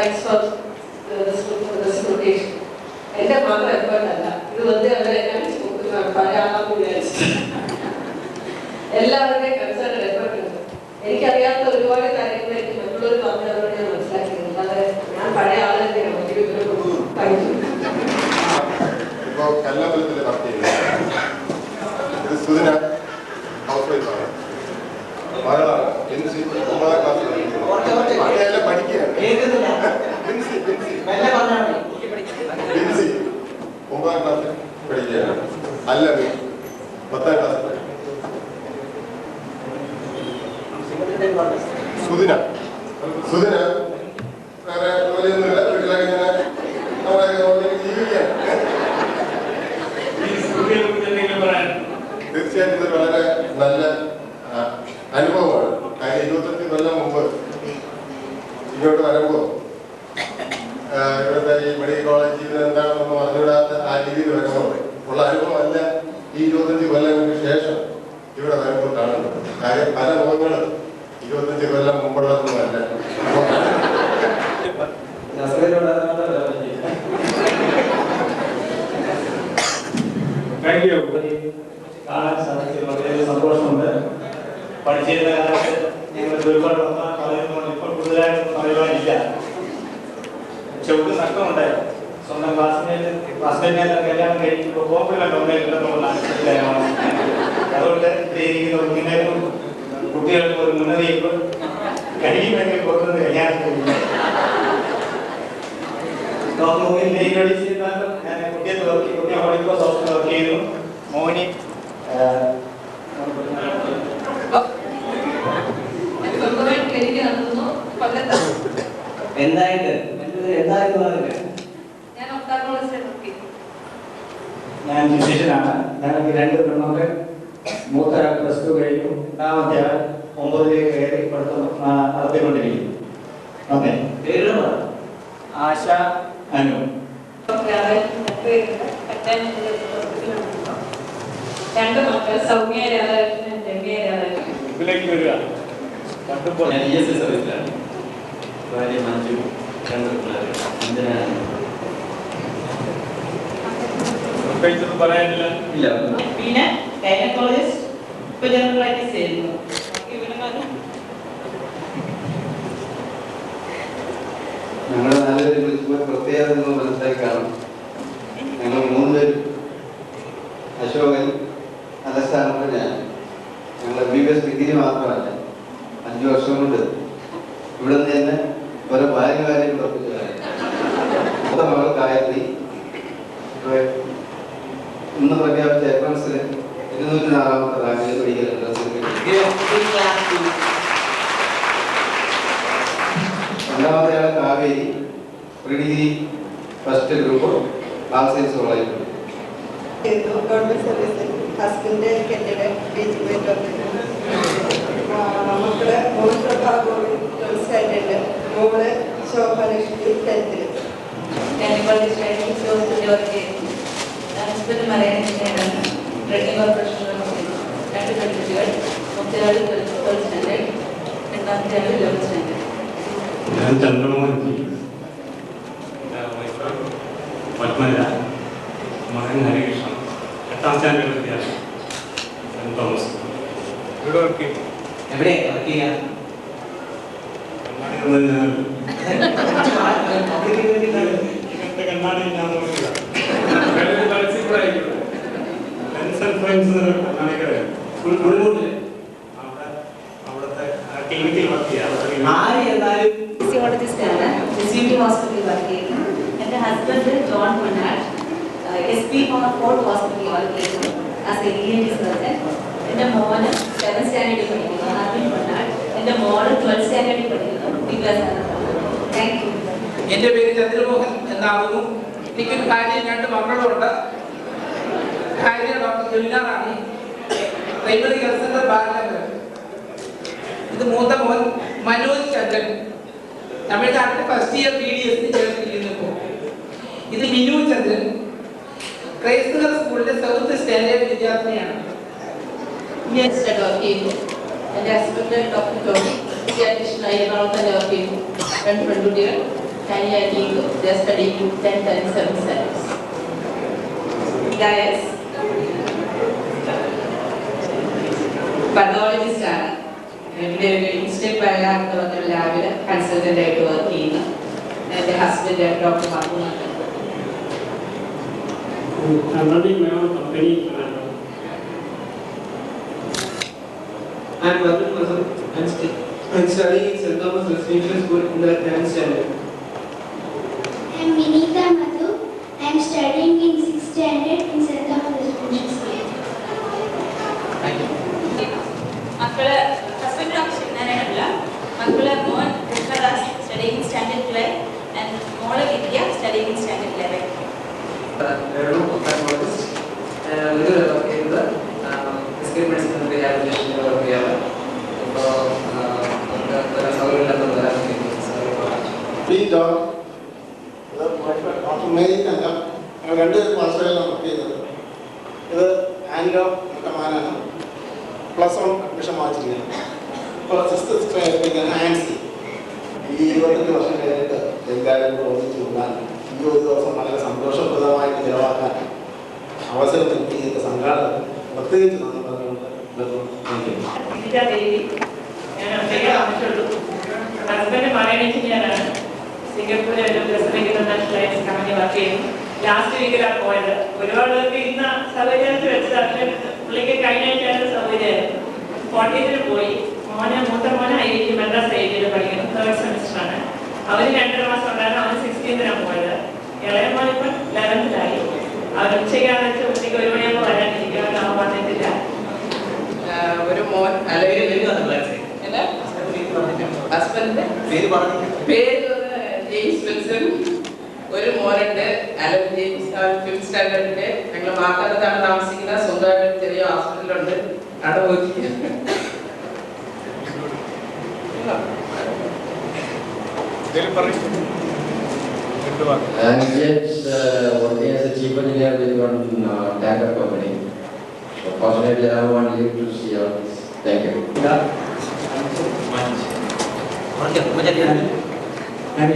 Thanks for റെസ്പോർട്ടേഷൻ. എൻ്റെ മാത്രം എഫേർട്ടല്ല, ഇത് വെറുതെ അവരെ പഴയ ആളാന്ന് വിചാരിച്ചു. എല്ലാവരുടെയും കൺസേൺ എഫേർട്ട് ഉണ്ട്. എനിക്കറിയാത്ത ഒരുപാട് കാര്യങ്ങൾ എനിക്ക് മറ്റുള്ളവർ പറഞ്ഞതുകൊണ്ട് ഞാൻ മനസ്സിലാക്കിയത്. അല്ലാതെ ഞാൻ പഴയ ആൾ തന്നെയാണ്. ഇപ്പോൾ കല്ലമ്പലത്തിൽ വർക്ക് ചെയ്യുന്നത് ഇത് സുദിന ഹൗസ് വൈഫാണ്. മകളാണ്. 9ാം ക്ലാസ്സിൽ പഠിക്കുകയാണ്. 9ാം ക്ലാസ്സിൽ പഠിക്കുകയാണ്. അല്ല 10ാം ക്ലാസ്സിൽ പഠിക്കും. സുദിന വേറെ ജോലിയൊന്നുമില്ല, വീട്ടിലൊക്കെ ഇങ്ങനെ നമ്മളെ ജീവിക്കുകയാണ്. തീർച്ചയായിട്ടും ഇത് വളരെ നല്ല അനുഭവമാണ്. കാര്യം 25 കൊല്ലം മുമ്പ് ഇങ്ങോട്ട് വരുമ്പോൾ ഇവിടുത്തെ ഈ മെഡിക്കൽ കോളേജ് ജീവിതം എന്താണെന്ന് പറഞ്ഞുവിടാത്ത ആ രീതിയിൽ വരുമ്പോൾ ഉള്ള അനുഭവമല്ല ഈ 25 കൊല്ലങ്ങൾക്ക് ശേഷം ഇവിടെ വരുമ്പോൾ കാണുന്നത്. കാര്യം പല മുഖങ്ങളും 25 കൊല്ലം മുമ്പുള്ളതൊന്നുമല്ല. കാണാൻ സാധിച്ചത് വളരെ സന്തോഷമുണ്ട്. പഠിച്ചിരുന്ന കാലത്ത് ഞങ്ങൾ ഒരുപാട് പറയുന്നുണ്ട്. ഇപ്പോൾ കൂടുതലായിട്ടൊന്നും പറയുവാനില്ല. പക്ഷെ ഒരു നഷ്ടമുണ്ടായിരുന്നു. സ്വന്തം ക്ലാസ്മേറ്റിനെ കല്യാണം കഴിക്കുമ്പോൾ കോംപ്ലിമെന്റ് ഒന്നേ കിട്ടുന്നുള്ളതാണ്. അതുകൊണ്ട് ഇങ്ങനെ കുട്ടികൾക്ക് ഒരു മുന്നറിയിപ്പ് കഴിയുമെങ്കിൽ കൊടുക്കുന്നത് കല്യാണം കഴിയും. ഞാൻ കുട്ടിയെ പഠിക്കുമ്പോൾ സോഫ്റ്റ്വെയർ വർക്ക് ചെയ്യുന്നു. മോനി ഞാൻ ഫിസിഷ്യനാണ്. ഞങ്ങൾക്ക് 2 പെൺമക്കൾ. മൂത്ത +2 കഴിഞ്ഞു. രണ്ടാമത്തെ 9ലേക്ക് കയറി പഠിത്തം നടത്തിക്കൊണ്ടിരിക്കുന്നു. ഓക്കെ, ആശ, അനു. 2 മക്കൾ, സൗമ്യ രാധാകൃഷ്ണൻ, രമ്യ രാധാകൃഷ്ണൻ. ഇതിലേക്ക് വരിക. ഞാൻ ESI സർവീസിലാണ്. ഭാര്യ മഞ്ജു, 2 പിള്ളേർ. പറയാനില്ല. ഇല്ല. പിന്നെ ഗൈനക്കോളജിസ്റ്റ്, ഇപ്പോൾ ജനറലൈറ്റിസ് ചെയ്യുന്നു. ഞങ്ങൾ 4 പേര് വിളിച്ചപ്പോൾ പ്രത്യേകത നിങ്ങൾ മനസ്സിലാക്കി കാണും. ഞങ്ങൾ 3 പേരും അശോകൻ, അലസാറിന് ഞാൻ. ഞങ്ങൾ MBBS ഡിഗ്രി മാത്രമല്ല 5 വർഷം കൊണ്ട് ഇവിടെ നിന്ന് തന്നെ ഓരോ ഭാര്യകാര്യം ഉറപ്പിച്ചതാണ്. മൂത്ത മകൾ ഗായത്രി ഇന്ന് പ്രഖ്യാപിച്ച എഫ്രൻസിൽ 204ാമത്തെ റാങ്കിൽ മെഡിക്കൽ രണ്ടാമത്തെ ആൾ Kaveri, pre degree first group, arts science college. Government സർവീസിൽ ഹസ്ബൻഡ് കെട്ടിട ടീച്ചിങ് മക്കള് മോൻ പ്രഭാഗോവിൽ 12th സ്റ്റാൻഡേർഡ്, മോള് ശോഭലക്ഷ്മി 10th. ഹസ്ബൻഡ് മലയാളം എഞ്ചിനീയറാണ്. ട്രെയിനിങ് ഓപ്പറേഷൻ 2 പെൺകുട്ടികൾ. മൂത്തയാൾ 12th സ്റ്റാൻഡേർഡ്, രണ്ടാമത്തെ ആൾ 11th സ്റ്റാൻഡേർഡ്. ഞാൻ ചന്ദ്രമോഹൻ, പത്മജ, മകൻ ഹരികൃഷ്ണൻ, 8ാം സ്റ്റാൻഡേർഡ് വിദ്യാർത്ഥി, സെന്റ് തോമസ്. ഇവിടെ വർക്ക് ചെയ്യും. എവിടെയാണ് വർക്ക് ചെയ്യാൻ? ഇങ്ങനത്തെ കണ്ണാടി ഞാൻ നോക്കില്ല. അവിടുത്തെ ക്ലിനിക്കിൽ വർക്ക് ചെയ്യാം. ഫിസിയോളജിസ്റ്റാണ്. ഫിസിയോളജി ഹോസ്പിറ്റലിൽ വർക്ക് ചെയ്യുന്നു. എൻ്റെ husband John Ponnattu SP fort ഹോസ്പിറ്റലിൽ വർക്ക് ചെയ്യുന്നു ആസ് എ ENT സർജൻ. എൻ്റെ മോന് 7th സ്റ്റാൻഡേർഡിൽ പഠിക്കുന്നു, അർവിൻ പൊന്നാട്ട്. എൻ്റെ മോള് 12th സ്റ്റാൻഡേർഡിൽ പഠിക്കുന്നു, വികാസാണ്. Thank you. എൻ്റെ പേര് ചന്ദ്രമോഹൻ എന്നാകുന്നു. എനിക്കൊരു ഭാര്യയും 2 മക്കളുണ്ട്. ഭാര്യ ഡോക്ടർ ജുലിനാറാണ്, പ്രൈമറി ഹെൽത്ത് സെന്റർ ബാലനഗർ. ഇത് മൂത്ത മോൻ മനോജ് ചന്ദ്രൻ, തമിഴ്നാട്ടിൽ ഫസ്റ്റ് ഇയർ PDS ചേർത്തിരിക്കുന്നു. ഇത് മിനു ചന്ദ്രൻ, ക്രൈസ്തവ സ്കൂളിലെ 7th സ്റ്റാൻഡേർഡ് വിദ്യാർത്ഥിനിയാണ്. വർക്ക് ചെയ്യുന്നു. എൻ്റെ ഹസ്ബൻഡ് ഡോക്ടർ ടോമി, പീഡിയാട്രീഷ്യനായി എറണാകുളത്ത് തന്നെ വർക്ക് ചെയ്യുന്നു. 2 പെൺകുട്ടികൾ. Tiny they're studying 10th and 7th standards. Guys, pathologist ആണ്. ഇവിടെ ഒരു ഇൻസ്റ്റന്റ് ബയോളജി പറഞ്ഞ ലാബിൽ കൺസൾട്ടന്റ് ആയിട്ട് വർക്ക് ചെയ്യുന്നു. എൻ്റെ husband doctor Mahbub. I'm running my own company. I'm Varun Masan. I'm studying in St. Thomas Residential School in the 10th standard. I'm Vinita Madhu. I'm studying in 6th standard in St. Thomas Residential School. Thank you. മക്കള് husband doctor മക്കള് മോൻ Krishnadas studying standard 12 and മോള് വിദ്യ studying standard 11. I'm ophthalmologist. Regular work ചെയ്യുന്നത് escape medicine rehabilitation work ചെയ്യാറ്. ഇപ്പോൾ നമുക്ക് സൗകര്യമില്ലാത്ത doctor Mary തങ്കം. ഞങ്ങൾ രണ്ടുപേരും വർഷങ്ങളിലാണ് വർക്ക് ചെയ്യുന്നത്. ഇത് ആൻഡോ മുട്ടമാനാണ്. +1 അഡ്മിഷൻ വാങ്ങിച്ചിരിക്കുന്നത്. ഇപ്പോൾ 6th എടുപ്പിക്കുന്ന ആൻസി. ഈ 25 വർഷം കഴിഞ്ഞിട്ട് എല്ലാവരും കൂടെ ഒന്നിച്ച് കൂടാൻ ഈ ഒരു ദിവസം വളരെ സന്തോഷപ്രദമായിട്ട് ചിലവാക്കാൻ അവസരം നൽകിയ സംഘാടകർ പ്രത്യേകിച്ച് നന്ദി പറഞ്ഞുകൊണ്ട് ഹസ്ബൻഡ് മറൈൻ എഞ്ചിനീയറാണ്. സിംഗപ്പൂരിൽ ഒരു president international lines company work ചെയ്യുന്നു. ലാസ്റ്റ് വീക്കിലാണ് പോയത്. ഒരുപാട് പേർക്ക് ഇന്ന് സൗകര്യത്തിൽ വെച്ചത് അതിന് പുള്ളിക്ക് കഴിഞ്ഞ ആഴ്ചയാണ് സൗകര്യമായിരുന്നു. 40th പോയി. മൂത്ത മോനെ IIT മദ്രാസ് IIT പഠിക്കുന്നു. 3rd സെമിസ്റ്ററാണ്. അവന് 2.5 മാസം ഉണ്ടായിരുന്നു. അവന് 16th പോയത്. ഇളയ മോനിപ്പം 11th അവർ ഉച്ചയ്ക്കാണ് വെച്ച് ഉച്ചയ്ക്ക് 1 മണിയാകുമ്പോൾ വരാനിരിക്കും. അവൻ വന്നിട്ടില്ല. ഒരു മോൻ ഹസ്ബൻഡിന്റെ പേര് ജെയിംസ് വിൽസൺ. ഒരു മോനുണ്ട് അലൻ ജെയിംസ്. 5th സ്റ്റാൻഡേർഡിന്റെ. ഞങ്ങൾ മാർത്താനത്താണ് താമസിക്കുന്നത്. സ്വന്തമായിട്ട് ചെറിയ ഹോസ്പിറ്റലുണ്ട്. അവിടെ പോയി And James working as a chief engineer with one tanker company. So fortunately, I want you to see all this. Thank you. And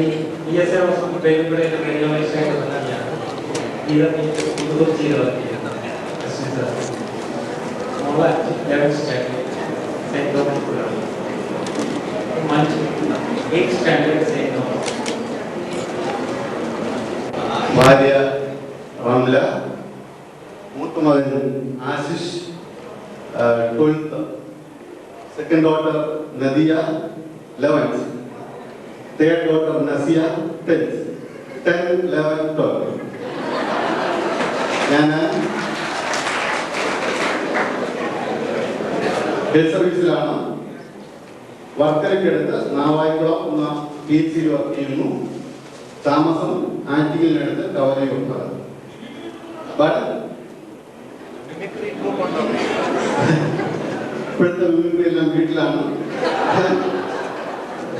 ESA was on the table and the regulation of the Nanya. Either in the zero. This is a small 11th standard. St. Thomas School. Month 8th standard say no. ഭാര്യ റംല, മൂത്ത മകൻ Ashish 12th, second daughter Nadiya 11th, third daughter Nasiya 10th, 10, 11, 12. ഞാൻ health സർവീസിലാണ്. വർക്കലയ്ക്കടുത്ത് Navaikulam എന്ന PHCയിൽ work ചെയ്യുന്നു. താമസം ആറ്റിങ്ങലിനടുത്ത് കവലയൂർ. ഇപ്പോഴത്തെ mimicry എല്ലാം വീട്ടിലാണ്.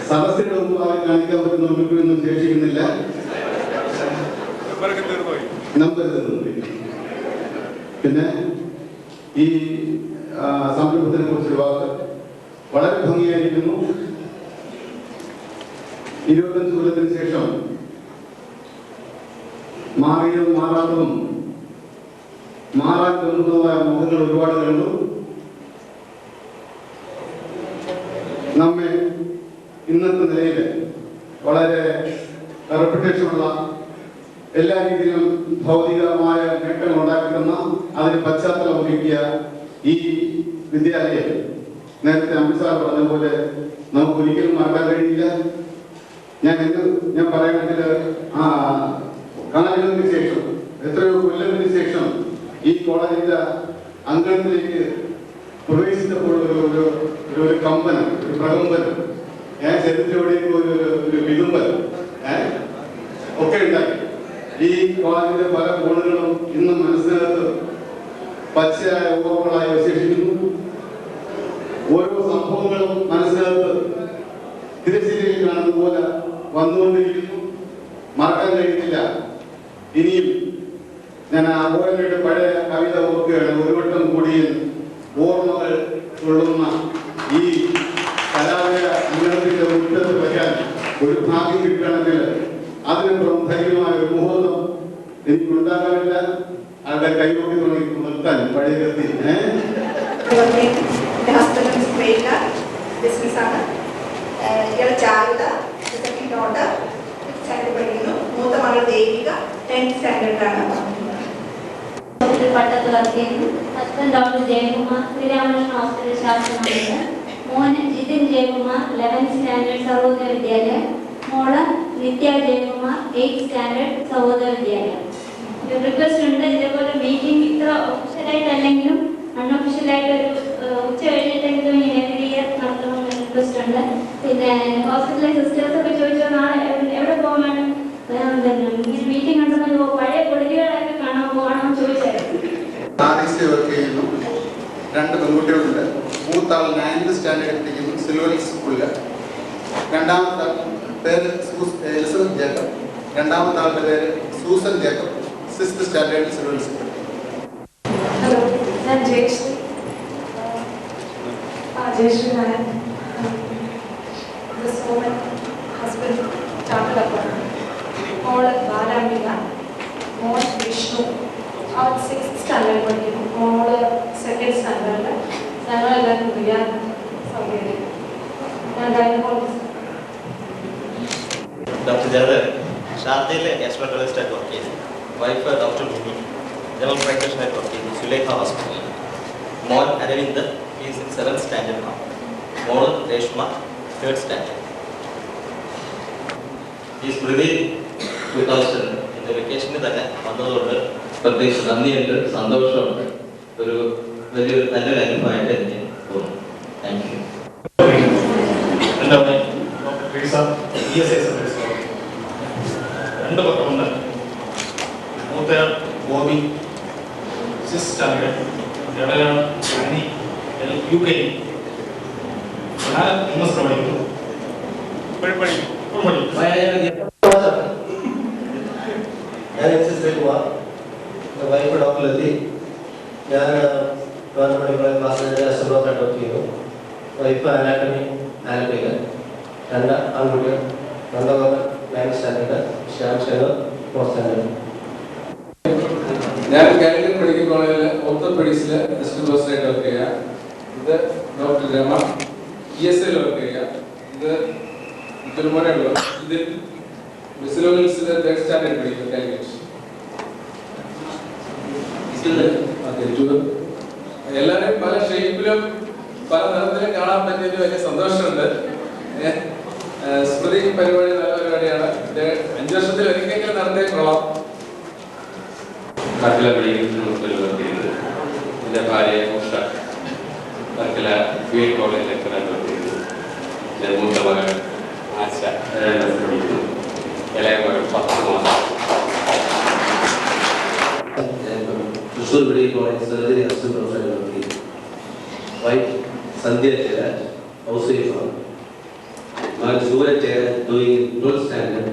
സദസ്സിന്റെ മുമ്പാകെ കാണിക്കാൻ പറ്റുന്ന മിമിക്രി ഒന്നും ശേഷിക്കുന്നില്ല. പിന്നെ ഈ സംരംഭത്തിനെ കുറിച്ച് വാക്ക് വളരെ ഭംഗിയായിരിക്കുന്നു. 25 കൊല്ലത്തിന് ശേഷം മാറിയതും മാറാത്തതും മാറാൻ തോന്നുന്നതുമായ മുഖങ്ങൾ ഒരുപാട് കണ്ടു. നമ്മെ ഇന്നത്തെ നിലയിൽ വളരെ റെപ്യൂട്ടേഷനുള്ള എല്ലാ രീതിയിലും ഭൗതികമായ നേട്ടങ്ങൾ ഉണ്ടാക്കുന്ന അതിന് പശ്ചാത്തലം ഒരുക്കിയ ഈ വിദ്യാലയം നേരത്തെ അമിത്സാർ പറഞ്ഞ പോലെ നമുക്ക് ഒരിക്കലും മറക്കാൻ കഴിയില്ല. ഞാൻ പറയുകയാണെങ്കിൽ കാലങ്ങൾക്ക് ശേഷം എത്രയോ കൊല്ലങ്ങൾക്ക് ശേഷം ഈ കോളേജിന്റെ അംഗത്തിലേക്ക് പ്രവേശിച്ചപ്പോൾ ഒരു കമ്പനം, ഒരു പ്രകമ്പനം, ചരിത്രത്തിലൂടെയും ഒരു വിതുമ്പനം ഒക്കെ ഉണ്ടായി. ഈ കോളേജിന്റെ പല കോണുകളും ഇന്നും മനസ്സിനകത്ത് പച്ചയായ ഓർമ്മകളായി അവശേഷിക്കുന്നു. ഓരോ സംഭവങ്ങളും മനസ്സിനകത്ത് തിരശ്ശീലയിൽ കാണുന്ന പോലെ വന്നുകൊണ്ടിരിക്കുന്നു. മറക്കാൻ കഴിയുന്നില്ല. ഇനിയും ഞാൻ ഓരോ പഴയ കവിത ഓർക്കുകയാണ്. ഒരു വട്ടം കൂടിയ ഓർമ്മകൾ കൊള്ളുന്ന ഈ കലാലയ അംഗണത്തിന്റെ മുറ്റത്ത് വയ്ക്കാൻ ഒരു ഭാഗ്യം കിട്ടുകയാണെങ്കിൽ ട്രെയിനില ബിസിനസ്സാണ്. ഇയാളെ ചാരുത, സെക്കൻഡ് ഡോട്ടർ 5th സ്റ്റാൻഡേർഡ് പഠിക്കുന്നു. മൂത്ത മകൾ ദേവിക 10th സ്റ്റാൻഡേർഡിലാണ്. പട്ടത്ത് വർക്ക് ചെയ്യുന്നു. Husband doctor Jayakumar, Sreeramakrishna hospital ശാസ്ത്രമാണ്. മോന് ജിതിൻ ജയകുമാർ 11th സ്റ്റാൻഡേർഡ് സർവോദയ വിദ്യാലയം. മോള് നിത്യ ജയകുമാർ 8th സ്റ്റാൻഡേർഡ് സർവോദയ വിദ്യാലയം. റിക്വസ്റ്റ് ഉണ്ട്, ഇതേപോലെ മീറ്റിംഗ് ഇത്ര ഒഫീഷ്യലായിട്ടല്ലെങ്കിലും അൺഒഫീഷ്യലായിട്ട് ഒരു ഉച്ച കഴിഞ്ഞിട്ടെങ്കിലും എവരി ഇയർ നടത്തണമെന്ന് റിക്വസ്റ്റ് ഉണ്ട്. പിന്നെ ഹോസ്പിറ്റലിലെ സിസ്റ്റേഴ്സ് ഒക്കെ ചോദിച്ചോ നാളെ എവിടെ പോകാനും മീറ്റിംഗ് ഉണ്ടെന്ന് പഴയ കൊളികളൊക്കെ കാണാൻ പോകണമെന്ന് ചോദിച്ചായിരുന്നു. വർക്ക് ചെയ്യുന്നു. 2 പെൺകുട്ടികളുണ്ട്. മൂത്താൾ 9th സ്റ്റാൻഡേർഡ് പഠിക്കുന്നു സിൽവർ സ്കൂളിൽ. രണ്ടാമത്തെ പേര് എലിസബത്ത് ജേക്കബ്. രണ്ടാമത്തെ ആളുടെ പേര് Susan Jacob 6th standard silver school. Hello, ഞാൻ Jayashree. Jayashree Nair. Husband chartered accountant. മോള് ബാലാംബിക. മോൻ വിഷ്ണു, അവൻ 6th സ്റ്റാൻഡേർഡ് പഠിക്കുന്നു. മോള് 2nd സ്റ്റാൻഡേർഡിൽ. ഞങ്ങളെല്ലാവരും റിയാൻ സൗകര്യം. ഞാൻ ഗൈനക്കോളജിസ്റ്റ്. ഡോക്ടർ ജയദേവൻ ഷാർജയിലെ ഗാസ്ട്രോൻട്രോളജിസ്റ്റായിട്ട് വർക്ക് ചെയ്യുന്നു. വൈഫ് ഡോക്ടർ മിനി ജനറൽ പ്രാക്ടീഷണറായിട്ട് വർക്ക് ചെയ്യുന്നു സുലേഖ ഹോസ്പിറ്റലിൽ. മോൻ Aravind is in 7th standard ആണ്. മോള് രേഷ്മ 3rd സ്റ്റാൻഡേർഡ്. ഈ സ്മൃതി 2000 എൻ്റെ വെക്കേഷനിൽ തന്നെ വന്നതുകൊണ്ട് പ്രത്യേകിച്ച് നന്ദിയുണ്ട്, സന്തോഷമുണ്ട്. ഒരു വലിയൊരു നല്ലൊരു അനുഭവമായിട്ട് എനിക്ക് തോന്നുന്നു. Thank you. എൻ്റെ അമ്മ ഡോക്ടർ ട്രീസ ESI സർവീസ് 2 മക്കളുണ്ട്. മൂത്തയാൾ ബോബി 6th സ്റ്റാൻഡേർഡ്. ഇടയാൾ ആനി UK. ഞാൻ MS പഠിക്കുന്നു. ഞാൻ SS Sreekumar. Wife doctor Lathi. ഞാൻ ഗവൺമെൻറ് ക്ലാസ്സിലെ അസിസ്റ്റൻ്റായിട്ട് വർക്ക് ചെയ്യുന്നു. വൈഫ് അനാട്ടമി ആലപ്പിക്ക. 2 ആൺകുട്ടികൾ. Nandagopan 9th standard. Shyam Shankar 4th standard. ഞാൻ കാലിക്കറ്റ് മെഡിക്കൽ കോളേജിലെ ഓർത്തോപെഡിക്സിലെ അസിസ്റ്റന്റ് പ്രൊഫസറായിട്ട് വർക്ക് ചെയ്യുക. ഇത് ഡോക്ടർ രമ ESI വർക്ക് ചെയ്യുക. ഇത് തിരുമലയുള്ള ഇതിൽ മിസിലോണിൽസിലെ 3rd സ്റ്റാൻഡേർഡ് പഠിക്കുക കാലിക്കറ്റ്. എല്ലാവരും പല ഷേപ്പിലും പല നിറത്തിലും കാണാൻ പറ്റിയതിൽ വലിയ സന്തോഷമുണ്ട്. സ്മൃതി പരിപാടി നല്ല പരിപാടിയാണ്. 5 വർഷത്തിൽ ഒരിക്കലെങ്കിലും നടത്തിയ കൊള്ളാം. വർക്കല മെഡിക്കൽ ഹോസ്പിറ്റലിൽ വർക്ക് ചെയ്യുന്നത്. എൻ്റെ ഭാര്യ ഉഷ വർക്കല BED കോളേജ് ലെക്ചറായിട്ട് വർക്ക് ചെയ്യുന്നു. എൻ്റെ മൂത്ത മകൾ ആശ 7ാം ക്ലാസ്സിൽ പഠിക്കുന്നു. ഇളയ മകൾ 10 മാസം. Thrissur medical college surgery assistant പ്രൊഫസറായിട്ട് വർക്ക് ചെയ്യുന്നു. വൈഫ് സന്ധ്യ ചേരാൻ ഹൗസ് വൈഫാണ്. മകൾ സൂര്യ ചേരാൻ 12th സ്റ്റാൻഡേർഡ്.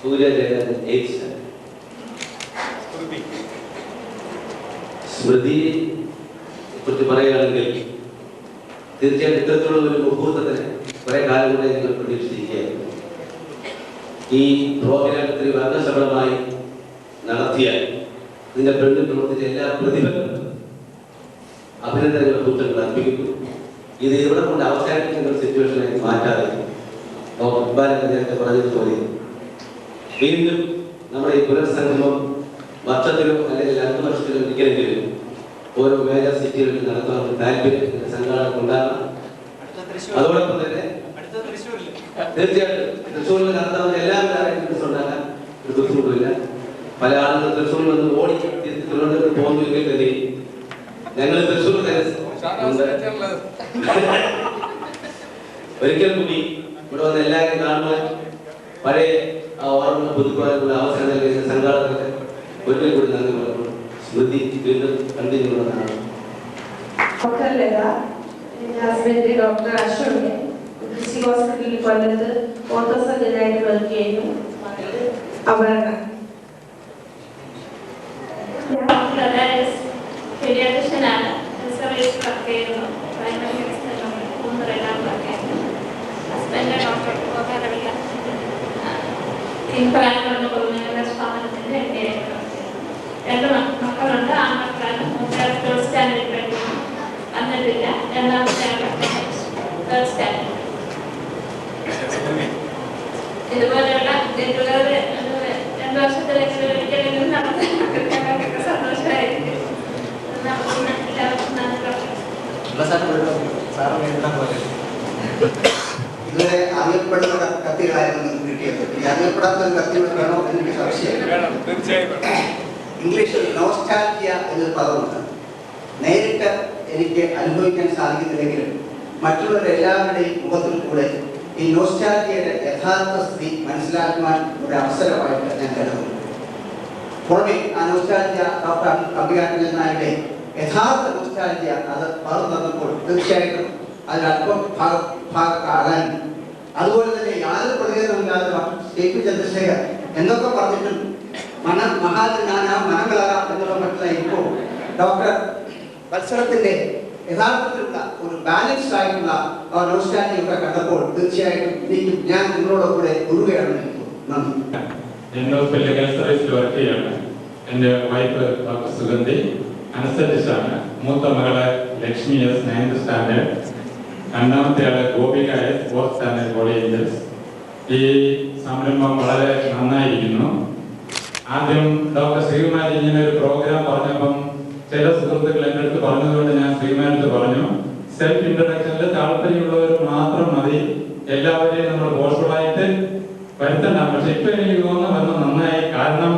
സൂര്യ ചേരാൻ 8th സ്റ്റാൻഡേർഡ്. സ്മൃതിയെ കുറിച്ച് പറയുകയാണെങ്കിൽ തീർച്ചയായും ഇത്തരത്തിലുള്ള ഒരു മുഹൂർത്തത്തിന് കുറെ കാലം കൂടെ നിങ്ങൾ പ്രതീക്ഷിച്ചിരിക്കുകയായിരുന്നു. ഈ പ്രോഗ്രാം ഇത്തിരി വർണ്ണശബളമായി നടത്തിയാൽ ഇതിന്റെ പിന്നിൽ പ്രവർത്തിച്ച എല്ലാ പ്രതിഭകളും അഭിനന്ദനങ്ങൾ കൂട്ടങ്ങൾ അർപ്പിക്കുന്നു. ഇത് ഇവിടെ കൊണ്ട് അവസാനിക്കുന്ന ഒരു സിറ്റുവേഷനായി മാറ്റാതെ നേരത്തെ പറഞ്ഞതുപോലെ വീണ്ടും നമ്മുടെ ഈ പുനർസംഗമം വർഷത്തിലോ അല്ലെങ്കിൽ 2 വർഷത്തിലോ ഒരിക്കലെങ്കിലും ഓരോ മേജർ സിറ്റികളിൽ നടത്താനുള്ള താല്പര്യം സംഘാടകർക്ക് ഉണ്ടാകണം. അതോടൊപ്പം തന്നെ തീർച്ചയായിട്ടും തൃശ്ശൂരിൽ നടത്താവുന്ന എല്ലാ കാര്യങ്ങളും ഉണ്ടാകാൻ ഒരു ബുദ്ധിമുട്ടില്ല. പല ആളുകൾ തൃശ്ശൂരിൽ നിന്ന് ഓടി തിരുവനന്തപുരത്ത് പോകുന്നുവെങ്കിൽ തന്നെ ഞങ്ങൾ തൃശ്ശൂർ ഒരിക്കൽ കൂടി ഇവിടെ വന്ന് എല്ലാവരും കാണുവാൻ പഴയ ഓർമ്മ പുതുക്കാനുള്ള അവസരം നൽകിയ സംഘാടകർക്ക് ഒരിക്കൽ കൂടി നന്ദി പറഞ്ഞു. സ്മൃതി വീണ്ടും കണ്ടിന്യൂന്നതാണ്. Doctor Latha, husband doctor Ashwini ഹോസ്പിറ്റലിൽ കൊല്ലത്ത് ഓർത്തോ സർജനായിട്ട് വർക്ക് ചെയ്യുന്നു. അപർണ പീഡിയാട്രിഷ്യനാണ്. റിസർവേഷൻ വർക്ക് ചെയ്യുന്നു. പ്രൈമറി മൂന്നരെല്ലാം വർക്ക് ചെയ്യുന്നു. ഹസ്ബൻഡ് ഡോക്ടർ ഗോപാലപിള്ള ഇൻഫ്രാൻഡ് സ്ഥാപനത്തിൻ്റെ ഹെഡായിട്ട് വർക്ക് ചെയ്യുന്നു. 2 മക്കളുണ്ട്. ആൺമക്കളാണ്. 3rd സ്റ്റാൻഡേർഡ് പഠിക്കുന്നു. അന്ന് ചെയ്തിട്ടില്ല. രണ്ടാമത്തെ ആൾ തേർഡ് സ്റ്റാൻഡേർഡ്. ഇതുപോലെയുള്ള റെഗുലർ 2 വർഷത്തിലേക്ക് ഒരിക്കലെങ്കിലും നടത്താനൊക്കെ സന്തോഷമായിരിക്കും. നമുക്ക് എല്ലാവർക്കും നന്ദി. ഇതുവരെ അറിയപ്പെടുന്ന കത്തികളായിരുന്നു കിട്ടിയത്. ഈ അറിയപ്പെടാത്ത ഒരു കത്തികൾ വേണോ എനിക്ക് സംശയം. ഇംഗ്ലീഷിൽ നോസ്റ്റാൾജിയ എന്നൊരു പദമുണ്ട്. നേരിട്ട് എനിക്ക് അനുഭവിക്കാൻ സാധിക്കുന്നില്ലെങ്കിലും മറ്റുള്ളവരുടെ എല്ലാവരുടെയും മുഖത്തിൽ കൂടെ ഈ നോസ്റ്റാൾജിയയുടെ യഥാർത്ഥ സ്ഥിതി മനസ്സിലാക്കുവാൻ ഒരു അവസരമായിട്ട് ഞാൻ കരുതുന്നു. പുറമെ ആ നോസ്റ്റാൾജിയ ഡോക്ടർ അഭികാരൻ നായരുടെ യഥാർത്ഥ നോസ്റ്റാൾജിയ അത് പറഞ്ഞു തന്നപ്പോൾ തീർച്ചയായിട്ടും അതിലല്പം ഭാഗത്താകാനും അതുപോലെ തന്നെ യാതൊരു പ്രതികരണമില്ലാതെ കെ പി ചന്ദ്രശേഖർ എന്തൊക്കെ പറഞ്ഞിട്ടും മഹാജനാനാം മനങ്ങളാകാം എന്നുള്ള മറ്റുള്ള ഇപ്പോൾ ഡോക്ടർ വത്സരത്തിന്റെ യഥാർത്ഥത്തിലുള്ള ഒരു ബാലൻസ്ഡ് ആയിട്ടുള്ള നോസ്റ്റാൾജിയൊക്കെ കണ്ടപ്പോൾ തീർച്ചയായിട്ടും ഞാൻ നിങ്ങളോട് കൂടെ ഉരുകയാണ്. നന്ദി. ലീഗൽ സർവീസിൽ വർക്ക് ചെയ്യാണ്. എൻ്റെ വൈഫ് ഡോക്ടർ സുഗന്ധി അനസ്തറ്റിസ്റ്റാണ്. മൂത്ത മകള് ലക്ഷ്മി എസ് 9th സ്റ്റാൻഡേർഡ്, രണ്ടാമത്തെ ആള് Gopika S 4th standard body angels. ഈ സംരംഭം വളരെ നന്നായിരിക്കുന്നു. ആദ്യം ഡോക്ടർ ശ്രീകുമാരി ഇങ്ങനെ ഒരു പ്രോഗ്രാം പറഞ്ഞപ്പം ചില സുഹൃത്തുക്കൾ എൻ്റെ അടുത്ത് പറഞ്ഞതുകൊണ്ട് ഞാൻ ശ്രീകുമാരിയുടെ പറഞ്ഞു, സെൽഫ് ഇൻട്രഡക്ഷനിൽ താല്പര്യമുള്ളവർ മാത്രം മതി, എല്ലാവരെയും നമ്മൾ ഫോഴ്സ്ഫുള്ളായിട്ട് വരുത്തണ്ട. പക്ഷെ ഇപ്പൊ എനിക്ക് തോന്നുന്നു നന്നായി. കാരണം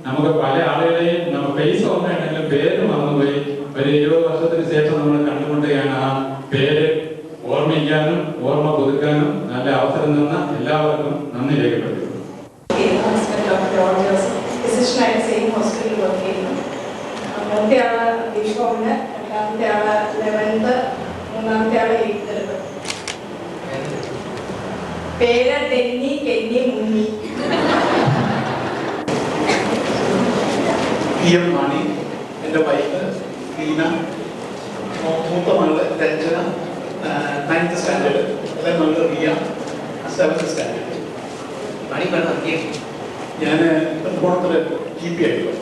നമുക്ക് പല ആളുകളെയും നമ്മൾ ഫേസ് ഓർമ്മയുണ്ടെങ്കിലും പേര് മറന്നുപോയി. ഒരു 20 വർഷത്തിന് ശേഷം നമ്മൾ കണ്ടുകൊണ്ടുകയാണ്. ആ പേര് ഓർമ്മിക്കാനും ഓർമ്മ പുതുക്കാനും നല്ല അവസരം തന്ന എല്ലാവർക്കും നന്ദി രേഖപ്പെടുത്തുന്നു. സെയിം ഹോസ്പിറ്റലിൽ വർക്ക് ചെയ്യുന്നു. മൂന്നത്തെ ആള് ബിഷോപ്പിന്, രണ്ടാമത്തെ ആള് 11th, മൂന്നാമത്തെ ആള് 8th. പേര് തെന്നി കെന്നി മുന്നി. PM മാണി, എൻ്റെ വൈഫ് ലീന, മൂത്ത മകള് രഞ്ജന 9th സ്റ്റാൻഡേർഡ്, ഇളയ മകള് റിയ 7th സ്റ്റാൻഡേർഡ്. ഞാൻ കോണത്തില് GP ആയിട്ട്.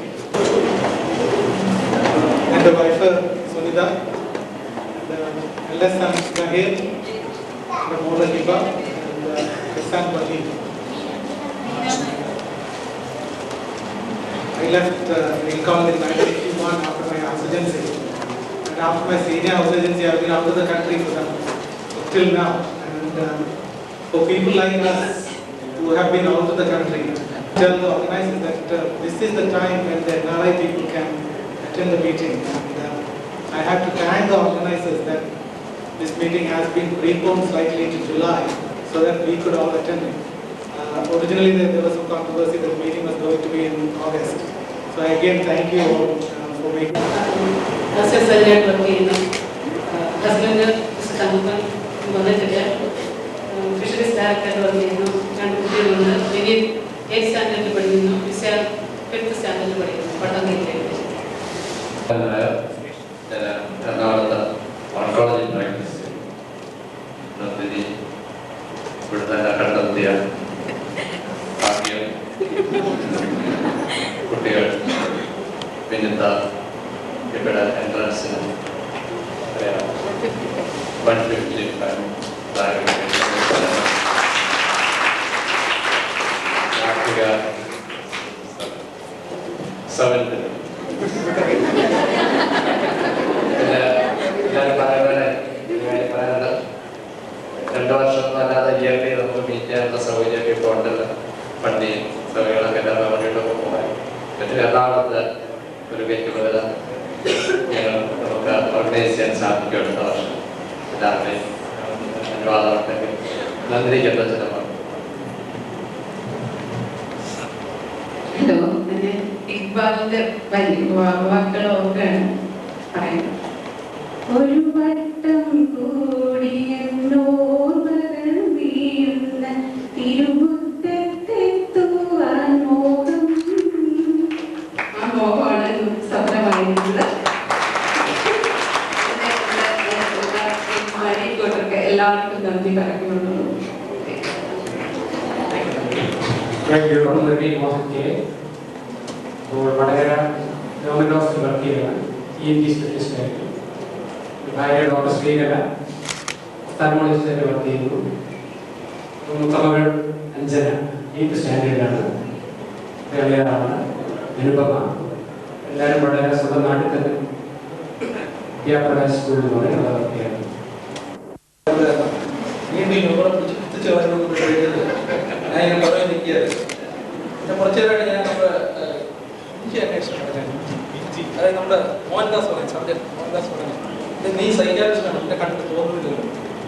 എൻ്റെ വൈഫ് സുനിത, എൻ്റെ സൺ സഹീർ, എൻ്റെ മോള് Liba, son Waleed. I left Ilcom in 1981 after my house agency. And after my senior house agency, I've been out of the country till now. And for people like us who have been out of the country, tell the organizers that this is the time when the NRI people can attend the meeting. And I have to thank the organizers that this meeting has been preponed slightly to July, so that we could all attend it. Originally there was some controversy that the meeting was going to be in August. So again, thank you all for making it. Husband Thankappan വന്നിട്ടില്ല. Fisheries director work ചെയ്യുന്നു. 2 കുട്ടികളുണ്ട്. ഇനി 8th സ്റ്റാൻഡേർഡിൽ പഠിക്കുന്നു. Vishal 5th സ്റ്റാൻഡേർഡിൽ പഠിക്കുന്നു. പട്ടണത്തിലേക്ക് എറണാകുളത്ത് oncology practice ഇവിടെ തന്നെ കണ്ടെത്തിയ ഭാഗ്യം കുട്ടികൾ പിന്നെന്താ ഇവിടെ എൻട്രൻസിന് 155 7th എല്ലാവരും പറയുന്നത് 2 വർഷം അല്ലാതെ ഇയർലി നമുക്ക് മീറ്റ് ചെയ്യാനുള്ള സൗകര്യമൊക്കെ ഇപ്പോൾ ഉണ്ടല്ലോ. പണ്ടിയും സഭകളൊക്കെ എല്ലാവരും വേണ്ടിയിട്ടൊക്കെ പോകാൻ പറ്റും. എറണാകുളത്ത് ഒരു ഗെറ്റുകളിൽ നമുക്ക് ഓർഗനൈസ് ചെയ്യാൻ സാധിക്കും അടുത്ത വർഷം. എല്ലാവരുടെയും അനുവാദം ഉണ്ടെങ്കിൽ നന്ദിരിക്കുന്ന ചിലപ്പോൾ. ഹലോ, ഞാൻ ഇക്ബാലിന്റെ വാക്കുകൾ ഓർക്കുകയാണ് പറയുന്നത്. ഒരു വട്ടം കൂടി എന്നോർമകൾ വീഴുന്ന തിരുമുറ്റത്തെത്തുവാൻ മോഹം. ആ മോഹമാണ് സ്വപ്നമായിരുന്നത്. എല്ലാവർക്കും നന്ദി പറയുന്നുള്ളൂ. Thank you. Vadakara government hospital work ചെയ്യുകയാണ്. ENT സ്പെഷ്യലിസ്റ്റ് ആയിട്ട്. ഭാര്യ ഡോക്ടർ ശ്രീകല ഓഫ്താൽമോളജിസ്റ്റായിട്ട് വർക്ക് ചെയ്യുന്നു. മൂത്തമകൾ അഞ്ജന 8th സ്റ്റാൻഡേർഡിലാണ്. ഇളയതാണ് അനുപമ. എല്ലാവരും വളരെ സ്വന്തം നാട്ടിൽ തന്നെ വിദ്യാപ്രകാശ് സ്കൂളിൽ വളരെ വർക്ക് ചെയ്യുന്നു. ഞാൻ പറയാൻ നിൽക്കുകയാണ്. കുറച്ചു നേരമായിട്ട് ഞാൻ നമ്മുടെ ഇഞ്ചി അന്വേഷണം അതായത് നമ്മുടെ മോഹൻദാസ് പറയും സബ്ജക്ട് മോഹൻദാസ് പറഞ്ഞു നീ സൈക്കാട്രിസ്റ്റാണ് എന്നെ കണ്ടിട്ട് തോന്നുന്നില്ലല്ലോ.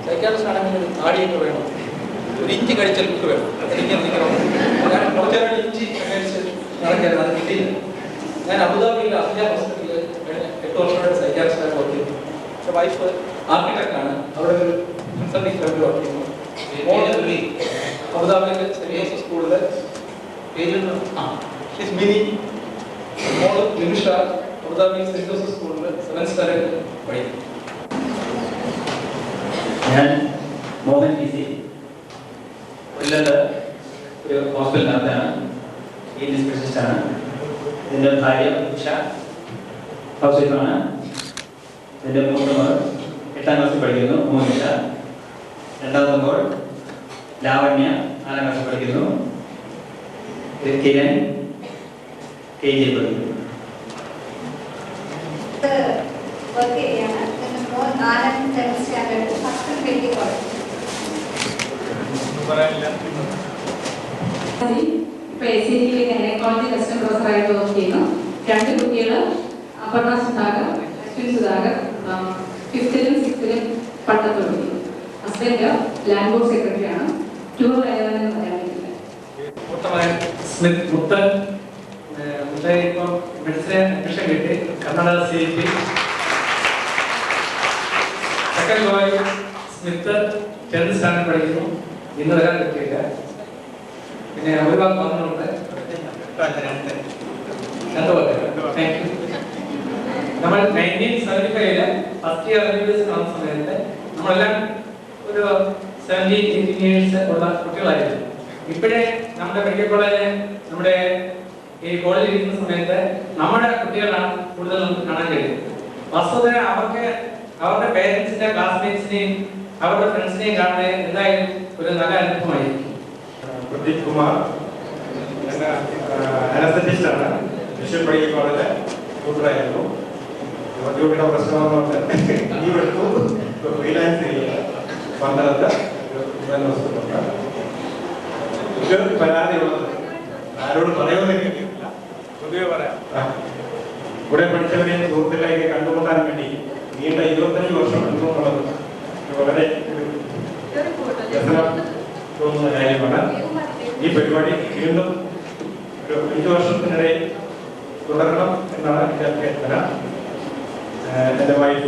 സൈക്കാട്രിസ്റ്റ് ആണെങ്കിൽ ഒരു താടിയൊക്കെ വേണം, ഒരു ഇഞ്ചി കഴിച്ചാൽ ബുക്ക് വേണം. എനിക്ക് നിൽക്കണം. ഞാൻ കുറച്ചു നേരം ഇഞ്ചി അന്വേഷിച്ച് നടക്കായിരുന്നു, അത് കിട്ടിയില്ല. ഞാൻ അബുദാബിയിലെ അഫ്ജാ ഹോസ്പിറ്റലിൽ 8 വർഷമായിട്ട് സൈക്കാട്രിസ്റ്റായിട്ട് വർക്ക് ചെയ്യുന്നു. പക്ഷെ വൈഫ് ആർക്കിടെക്റ്റാണ്, അവിടെ ഒരു കൺസൾട്ടിംഗ് ഫേമിൽ വർക്ക് ചെയ്യുന്നു. അബുദാബിയിലെ സെന്റ് ജോസഫ് സ്കൂളിലെ മിനി മോള് നിമിഷ അബുദാബി സെന്റ് ജോസഫ് സ്കൂളിൽ 7th സ്റ്റാൻഡേർഡിൽ പഠിക്കുന്നു. ഞാൻ മോഹൻ പി സി കൊല്ലത്ത് ഒരു ഹോസ്പിറ്റലിനകത്താണ് ENT സ്പെഷ്യലിസ്റ്റാണ്. ഇതിൻ്റെ ഭാര്യ ഉഷ ഹൗസ് വൈഫാണ്. ഇതിൻ്റെ മൂത്ത മകൾ 8ാം ക്ലാസ്സിൽ പഠിക്കുന്നു, മോനിഷ. രണ്ടാമത്തെ മകൾ ലാവണ്യ 4ാം ക്ലാസ്സിൽ പഠിക്കുന്നു. കിരൺ KG പഠിക്കുന്നു. വർക്ക് ചെയ്യാണ്. മോൻ 4th 7th standard first medical college. ഇപ്പോൾ SCTയിൽ ഗൈനക്കോളജി അസിസ്റ്റന്റ് പ്രൊഫസറായിട്ട് വർക്ക് ചെയ്യുന്നു. 2 കുട്ടികൾ അപർണ സുധാകർ, അശ്വിൻ സുധാകർ 5th-ലും 6th-ലും പട്ടത്ത് പഠിക്കുന്നു. ഹസ്ബൻഡ് ലാൻഡ് ബോർഡ് സെക്രട്ടറിയാണ്. ടൂർ ആയതെന്ന് പറയാൻ പറ്റില്ല. സ്മിത്ത് മുത്തൻ ഇപ്പം മെഡിസിൻ അഡ്മിഷൻ കിട്ടി. Karnataka CET. Second boy Smith 10th standard പഠിക്കുന്നു. ഇന്ന് വരാൻ പറ്റിയില്ല. പിന്നെ അഭിഭാഗം വന്നിട്ടുണ്ട്. നമ്മൾ 1975 ഫസ്റ്റ് ഇയർ MBBS വന്ന സമയത്ത് നമ്മളെല്ലാം ഒരു 17-18 ഇയേഴ്സ് ഉള്ള കുട്ടികളായിരുന്നു. ഇപ്പോഴേ നമ്മുടെ മെഡിക്കൽ കോളേജ് നമ്മുടെ ഈ കോളേജിൽ ഇരിക്കുന്ന സമയത്ത് നമ്മുടെ കുട്ടികളാണ് കൂടുതൽ നമുക്ക് കാണാൻ കഴിയും. വാസ്തവത്തിൽ അവർക്ക് അവരുടെ പേരൻസിന്റെ ക്ലാസ്മേറ്റ്സിനെയും അവരുടെ ഫ്രണ്ട്സിനെയും കാണുന്നത് എന്തായാലും ഒരു നല്ല അനുഭവമായിരിക്കും. പ്രദീപ് കുമാർ അനസ്തറ്റിസ്റ്റാണ്. വിഷ്വൽ മെഡിക്കൽ കോളേജ് ട്യൂട്ടറായിരുന്നു. ജോലിയുടെ പ്രശ്നമെന്നുണ്ട് ലീവ് എടുത്തു. ഫ്രീലാൻസ് ചെയ്യുക. പന്തളത്ത് ഒരു പരാതിയുള്ളത് ആരോട് പറയുമെന്ന് കേട്ടിട്ടില്ല. പൊതുവെ പറയാം. ഇവിടെ പഠിച്ചവരെ സുഹൃത്തുക്കളെയൊക്കെ കണ്ടുമുട്ടാൻ വേണ്ടി നീണ്ട 25 വർഷം അനുഭവമുള്ളത് വളരെ രസകരം തോന്നുന്ന കാര്യമാണ്. ഈ പരിപാടി വീണ്ടും ഒരു 5 വർഷത്തിനിടയിൽ തുടരണം എന്നാണ് എൻ്റെ അഭ്യർത്ഥന. എൻ്റെ വൈഫ്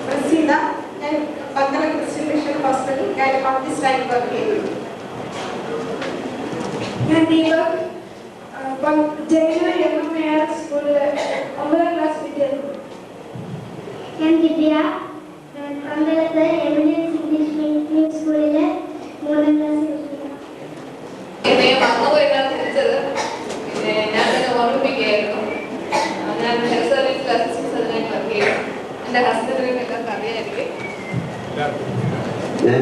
പ്രസീത, ഞാൻ പന്തളം ക്രിസ്ത്യൻ മിഷൻ ഹോസ്പിറ്റൽ ഗൈനക്കോളജിസ്റ്റായിട്ട് വർക്ക് ചെയ്യുന്നു. ഞാൻ ദീപക് ജയലൂർ MMAR സ്കൂളിൽ 9ാം ക്ലാസ് വിദ്യാർത്ഥി. ഞാൻ ദിവ്യ പന്തളത്ത് എമിനൻസ് ഇംഗ്ലീഷ് മീഡിയം സ്കൂളിലെ 3ാം ക്ലാസ് വിദ്യാർത്ഥി. വന്നപ്പോൾ എന്നാണ് തിരിച്ചത്. പിന്നെ ഞാൻ തന്നെ ഓർമ്മിപ്പിക്കുകയായിരുന്നു. ഞാൻ ഹെൽത്ത് സർവീസിൽ അസിസ്റ്റന്റ് സർജനായിട്ട് വർക്ക് ചെയ്യുന്നു. എൻ്റെ ഹസ്ബൻഡിനെ എല്ലാവർക്കും അറിയാമായിരിക്കും. ഞാൻ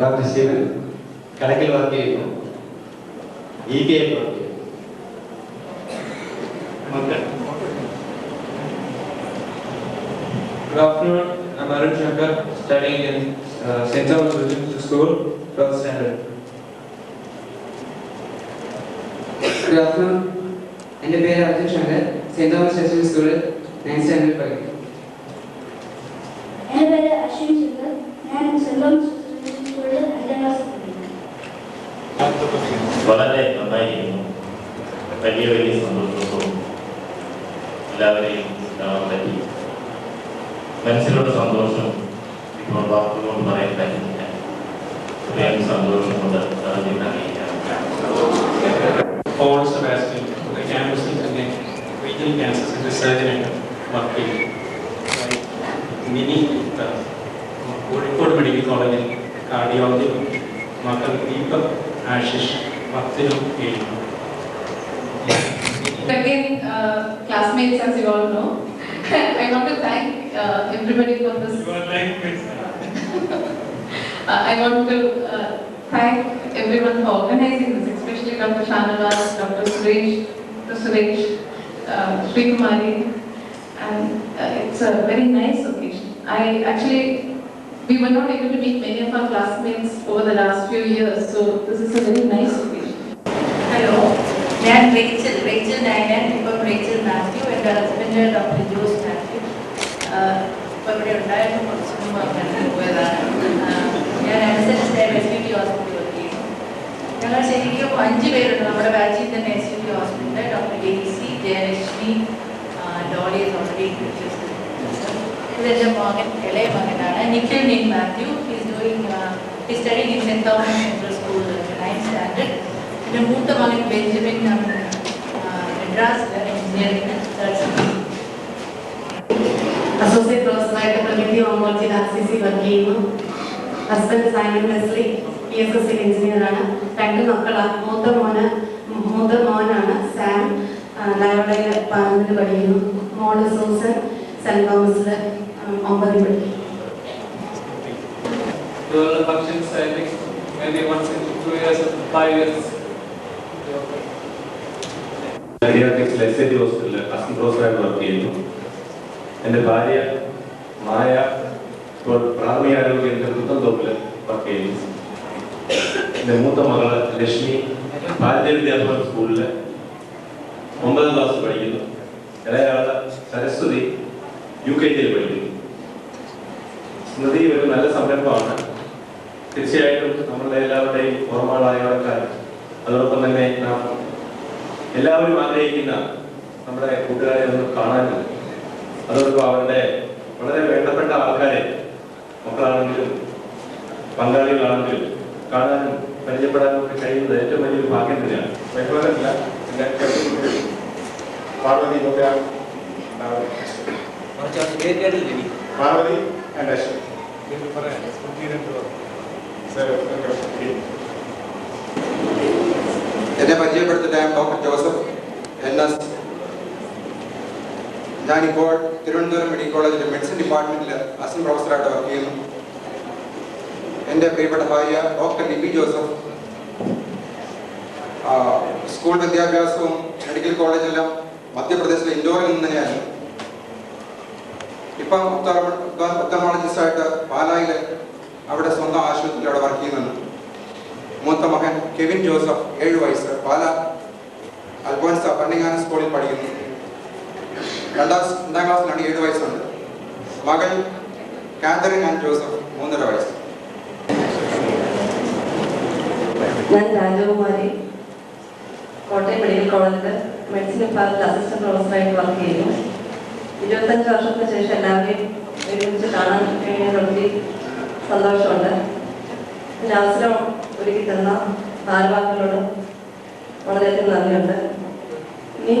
ഡോക്ടർ ശിവൻ കടക്കിൽ വർക്ക് ചെയ്യുന്നു. EPA വർക്ക് ചെയ്യുന്നു. Good afternoon. I'm Arun Shankar, studying in St. Thomas Residential School, 12th standard. Good afternoon. എൻ്റെ പേര് Arjun Shankar, saint Thomas residential സ്കൂളിൽ 9th സ്റ്റാൻഡേർഡ് പഠിക്കുന്നു. എൻ്റെ പേര് അശ്വിൻ ശങ്കർ, ഞാൻ സെന്റ് തോമസ് റെസിഡൻഷ്യൽ സ്കൂളിൽ 5ാം ക്ലാസ് പഠിക്കുന്നു. വളരെ നന്നായിരിക്കുന്നു. വലിയ വലിയ സന്തോഷവും എല്ലാവരെയും കാണാൻ പറ്റി. മനസ്സിലുള്ള സന്തോഷം ഇപ്പോൾ വാക്കുകൊണ്ട് പറയാൻ പറ്റുന്നില്ല. ഹൃദയം സന്തോഷം കൊണ്ട് Paul Sebastian, the campus in regional cancer center surgeon work ചെയ്യുന്നു. മിനി കോഴിക്കോട് മെഡിക്കൽ കോളേജിൽ കാർഡിയോളജി മക്കൾ ദീപക് ആശിഷ് 10ലും ചെയ്യുന്നു. Again, classmates, as you all know. I want to thank everybody for this. I want to thank everyone for organizing this, especially Dr. Shanavas, Dr. Suresh, Sri Kumari, and it's a very nice occasion. We were not able to meet many of our classmates over the last few years, so this is a very nice occasion. Hello, I am Rachel Nayan, ഇപ്പോൾ Rachel Matthew, എൻ്റെ husband doctor Jose Mathew. ഇപ്പോൾ ഇവിടെ ഉണ്ടായിരുന്നു, കുറച്ച് മുമ്പ് അങ്ങനെ പോയതാണ്. ഞാൻ MSN SVT ഹോസ്പിറ്റലിൽ വർക്ക് ചെയ്യുന്നു. ഞങ്ങൾ ശരിക്കും 5 പേരുണ്ട് നമ്മുടെ ബാച്ചിൽ തന്നെ SVT ഹോസ്പിറ്റലിൽ. Doctor Daisy, Jayalakshmi, Dolly already introduce. ഇതെൻ്റെ മകൻ, ഇളയ മകനാണ് നിഖിൽ നിൻ Mathew. He's studying in St. Thomas Central School, 9th standard. എൻ്റെ മൂത്ത മകൻ ബെഞ്ചമിൻ മെഡ്രാസിലെ എഞ്ചിനീയറിംഗ് അസോസിയേറ്റ് പ്രൊഫസറായിട്ട് പ്രകൃതി ഓങ്കോളജി RCC വർക്ക് ചെയ്യുന്നു. ഹസ്ബൻഡ് സൈമൺ വെസ്ലി PSSC എഞ്ചിനീയറാണ്. 2 മക്കളാണ്. മൂത്ത മോനാണ് സാം, ലയോളയിൽ 11 പഠിക്കുന്നു. മോള് സൂസൻ സെന്റ് തോമസിൽ 9 പഠിക്കുന്നു. The functions, I think, maybe once in 2 years or 5 years. പീഡിയാട്രിക്സിൽ SAT ഹോസ്പിറ്റലിൽ അസിസ്റ്റന്റ് പ്രൊഫസറായിട്ട് വർക്ക് ചെയ്യുന്നു. എൻ്റെ ഭാര്യ മായ ഇപ്പോൾ പ്രാഥമിക ആരോഗ്യ കേന്ദ്രം പുത്തൻതോപ്പിൽ വർക്ക് ചെയ്യുന്നു. എൻ്റെ മൂത്ത മകള് ലക്ഷ്മി ഭാരതീയ വിദ്യാഭ്യാസ സ്കൂളിൽ 9ാം ക്ലാസ് പഠിക്കുന്നു. ഇളയാള് സരസ്വതി UKG പഠിക്കുന്നു. സ്മൃതി ഒരു നല്ല സംരംഭമാണ്. തീർച്ചയായിട്ടും നമ്മളുടെ എല്ലാവരുടെയും ഓർമ്മകളായ ആൾക്കാർ, അതോടൊപ്പം തന്നെ നാം എല്ലാവരും ആഗ്രഹിക്കുന്ന നമ്മുടെ കൂട്ടുകാരെ ഒന്ന് കാണാനും അതോടൊപ്പം അവരുടെ വളരെ വേണ്ടപ്പെട്ട ആൾക്കാരെ, മക്കളാണെങ്കിലും പങ്കാളികളാണെങ്കിലും കാണാനും പരിചയപ്പെടാനും ഒക്കെ കഴിയുന്നത് ഏറ്റവും വലിയൊരു ഭാഗ്യം തന്നെയാണ്. മറ്റുള്ളവരല്ല, പാർവതി പാർവതി ആൻഡ് അശ്വതി. എന്നെ പരിചയപ്പെടുത്തിയ ഡോക്ടർ ജോസഫ് NS. ഞാനിപ്പോൾ തിരുവനന്തപുരം മെഡിക്കൽ കോളേജിലെ മെഡിസിൻ ഡിപ്പാർട്ട്മെന്റിൽ അസിസ്റ്റന്റ് പ്രൊഫസറായിട്ട് വർക്ക് ചെയ്യുന്നു. എൻ്റെ പ്രിയപ്പെട്ട ഭാര്യ ഡോക്ടർ ലിബി ജോസഫ് സ്കൂൾ വിദ്യാഭ്യാസവും മെഡിക്കൽ കോളേജെല്ലാം മധ്യപ്രദേശിലെ ഇൻഡോറിൽ നിന്ന് തന്നെയാണ്. ഇപ്പം ഒപ്തമോളജിസ്റ്റായിട്ട് പാലായിൽ അവിടെ സ്വന്തം ആശുപത്രിയിൽ അവിടെ വർക്ക് ചെയ്യുന്നുണ്ട്. മൂത്ത മകൻ കെവിൻ ജോസഫ് 7 വയസ്സ്, പാല അൽഫോൻസ പള്ളിങ്ങാനം സ്കൂളിൽ പഠിക്കുന്നു. 2ാം ക്ലാസ്സിലാണ്, 7 വയസ്സുണ്ട്. മകൾ കാതറിൻ ആൻഡ് ജോസഫ് 3.5 വയസ്സ്. ഞാൻ രാജകുമാരി, കോട്ടയം മെഡിക്കൽ കോളേജിൽ മെഡിസിൻ വിഭാഗത്തിൽ അസിസ്റ്റന്റ് പ്രൊഫസറായിട്ട് വർക്ക് ചെയ്യുന്നു. 25 വർഷത്തിന് ശേഷം എല്ലാവരെയും ഒരുമിച്ച് കാണാൻ കഴിഞ്ഞതിൽ ഒത്തിരി സന്തോഷമുണ്ട്. ഇതിൻ്റെ അവസരം ഒരുക്കി തന്ന ഭാരവാഹികളോട് വളരെയധികം നന്ദിയുണ്ട്. ഇനി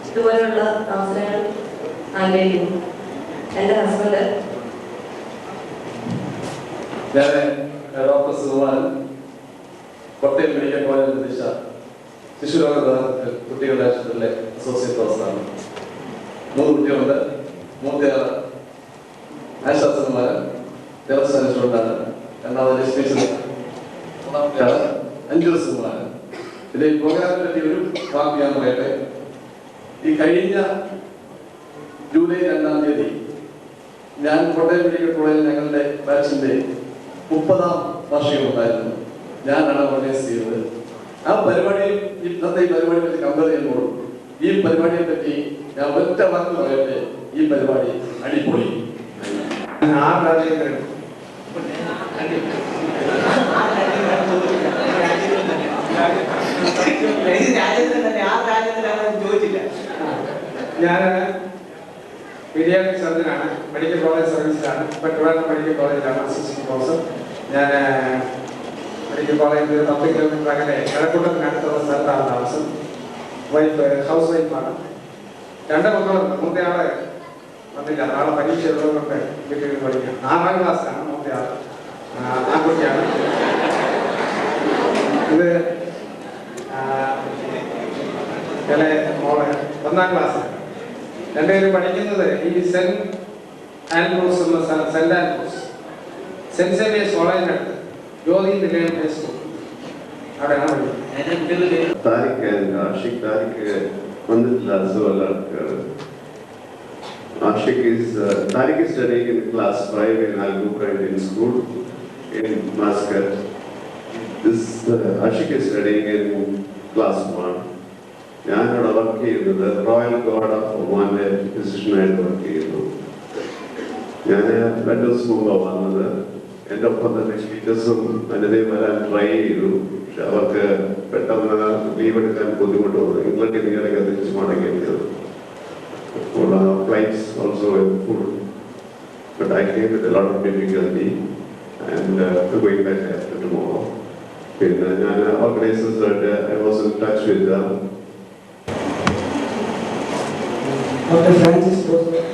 ഇതുപോലെയുള്ള അവസരങ്ങൾ ആഗ്രഹിക്കുന്നു. എൻ്റെ husband doctor Sukumaran, Kottayam medical കോളേജിൽ ദിശ ശിശുരോഗ വിഭാഗത്തിൽ കുട്ടികളുടെ ആശുപത്രിയിലെ അസോസിയേറ്റ് പ്രൊഫസറാണ്. 3 കുട്ടികളുണ്ട്. മൂത്തയാൾ ആശ്വാസകുമാരൻ ജനറൽ സ്റ്റുഡൻ്റാണ്. 2ാമത് ലക്ഷ്മി, 5 സുകുമാരൻ. ഇതിന്റെ ഈ പ്രോഗ്രാമിനെ പറ്റി ഒരു വാക്ക് ഞാൻ പറയട്ടെ. ഈ കഴിഞ്ഞ ജൂലൈ 2-ാം തീയതി ഞാൻ കോട്ടയം മെഡിക്കൽ കോളേജിൽ ഞങ്ങളുടെ ബാച്ചിന്റെ 30ാം വാർഷികം ഉണ്ടായിരുന്നു. ഞാനാണ് ഓർഗനൈസ് ചെയ്തത്. ആ പരിപാടിയിൽ ഇന്നത്തെ ഈ പരിപാടിയെ പറ്റി കമ്പയർ ചെയ്യുമ്പോൾ ഈ പരിപാടിയെ പറ്റി ഞാൻ ഒറ്റ വാക്ക് പറയട്ടെ, ഈ പരിപാടി അടിപൊളി. ഞാൻ പീഡിയാട്രിക് സർജനാണ്, മെഡിക്കൽ കോളേജ് സർവീസിലാണ്. ഇപ്പോൾ ട്രിവാൻഡ്രം മെഡിക്കൽ കോളേജിലാണ് അസിസ്റ്റന്റ് പ്രൊഫസർ. ഞാൻ മെഡിക്കൽ കോളേജിൽ 10 കിലോമീറ്റർ അകലെ കഴക്കൂട്ടത്തിനടുത്തുള്ള സ്ഥലത്താണ് താമസം. ഹൗസ് വൈഫാണ്. 2 മക്കളുണ്ട്. മൂത്തയാള് വന്നില്ല, നാളെ പരീക്ഷ ഉള്ളതുകൊണ്ട് വീട്ടിൽ പഠിക്കാം. 4ാം ക്ലാസ്സിലാണ് മൂത്തയാൾ, ആൺകുട്ടിയാണ്. ഇത് ഇളയ മോള് 1ാം ക്ലാസ്സിൽ. രണ്ടുപേരും പഠിക്കുന്നത് ഈ സെന്റ് ആൻഡ്രൂസ് എന്ന സെന്റ് ആൻഡ്രൂസ് സെന്റ് സേവിയേഴ്സ് കോളേജിനടുത്ത് ജ്യോതി നിലയം ഹൈസ്കൂൾ അവിടെയാണ് പഠിക്കുന്നത്. താരിഖ് ആഷിഖ് താരിഖ് വന്നിട്ടില്ല, അസുഖമുള്ള ആൾക്കാർ. Ashik is Tariq is studying in class 5 in Al-Ghubra Indian School in Muscat. This Ashik is studying in class 1. ഞാനിവിടെ വർക്ക് ചെയ്യുന്നത് റോയൽ ഗാർഡ് ഓഫ് ഒമാനിലെ ഫിസിഷ്യനായിട്ട് വർക്ക് ചെയ്യുന്നു. ഞാൻ 2 ദിവസം മുമ്പാണ് വന്നത്. എൻ്റെ ഒപ്പം തന്നെ ടീച്ചേഴ്സും അതിൻ്റെയും വരാൻ ട്രൈ ചെയ്തു. പക്ഷെ അവർക്ക് പെട്ടെന്ന് ലീവ് എടുക്കാൻ ബുദ്ധിമുട്ട് വന്നു. ഇംഗ്ലണ്ടിൽ നീരൊക്കെ തിരിച്ച് മടങ്ങിയത്. Flights also were full, but I came with a lot of difficulty and going back after tomorrow. And organizers that I was in touch with them. Dr. Francis Boswell,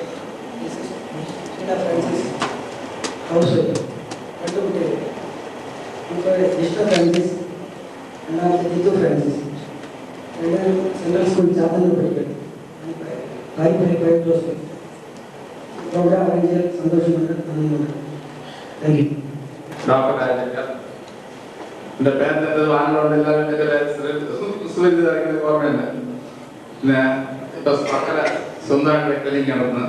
Francis, also, Mr. Francis, and Tito Francis, and then Central School Chapel പഠിക്കുന്നത്. Programme arrange സന്തോഷമുണ്ട്, നന്ദിയുണ്ട്. Thank you. Doctor Rajendra, എൻ്റെ പേരെന്ത് വാങ്ങുന്നുണ്ട്, എല്ലാവരും എൻ്റെ സുപരിചിതമായിരിക്കുന്ന ഓർമ്മയുണ്ട്. പിന്നെ ഇപ്പൊ മക്കളെ സ്വന്തമായിട്ട് ക്ലിനിക് നടന്ന്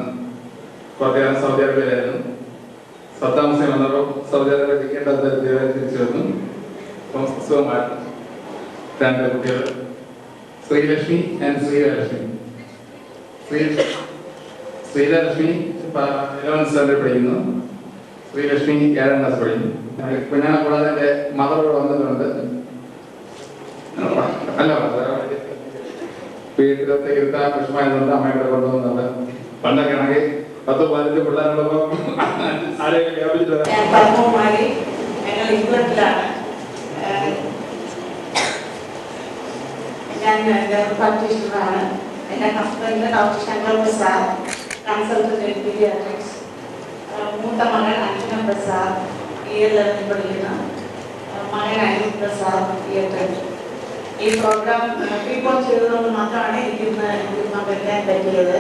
കുറേ സൗദി അറേബ്യയിലായിരുന്നു. 10 ഹുസൈൻ വന്നപ്പോൾ സൗദി അറേബ്യ ടിക്കറ്റ് തിരിച്ചു വന്നു. അപ്പം സുഖമായിട്ട് 2 കുട്ടികൾ, Sreelakshmi and Sreelakshmi. Sreelakshmi 11th standard പഠിക്കുന്നു. ശ്രീലക്ഷ്മി 7ാം ക്ലാസ് പഠിക്കുന്നു. കുഞ്ഞാനെ കൂടാതെ എൻ്റെ മദറോട് വന്നിട്ടുണ്ട്. അല്ല, വീട്ടിലത്തെ ഇരുത്താൻ വിഷമായതുകൊണ്ട് അമ്മയുടെ കൊണ്ടുവന്നുണ്ട്. പണ്ടൊക്കെ ആണെങ്കിൽ 10-15 പിള്ളേരുള്ളപ്പോൾ ആരെയൊക്കെ വ്യാപിച്ചിട്ട് വരാം. ഞങ്ങൾ ഇംഗ്ലണ്ടിലാണ്. ഞാൻ ജനറൽ പ്രാക്ടീഷണറാണ്. എൻ്റെ husband doctor Shankar Prasad, consultant in paediatrics. മൂത്ത മകൻ അഞ്ജന പ്രസാദ് EL11 പഠിക്കുന്ന, മകൻ അനിൽ പ്രസാദ് തിയേറ്റർ. ഈ പ്രോഗ്രാം ഇപ്പോൾ ചെയ്തതുകൊണ്ട് മാത്രമാണ് എനിക്കിന്ന് പങ്കെടുക്കാൻ പറ്റിയത്.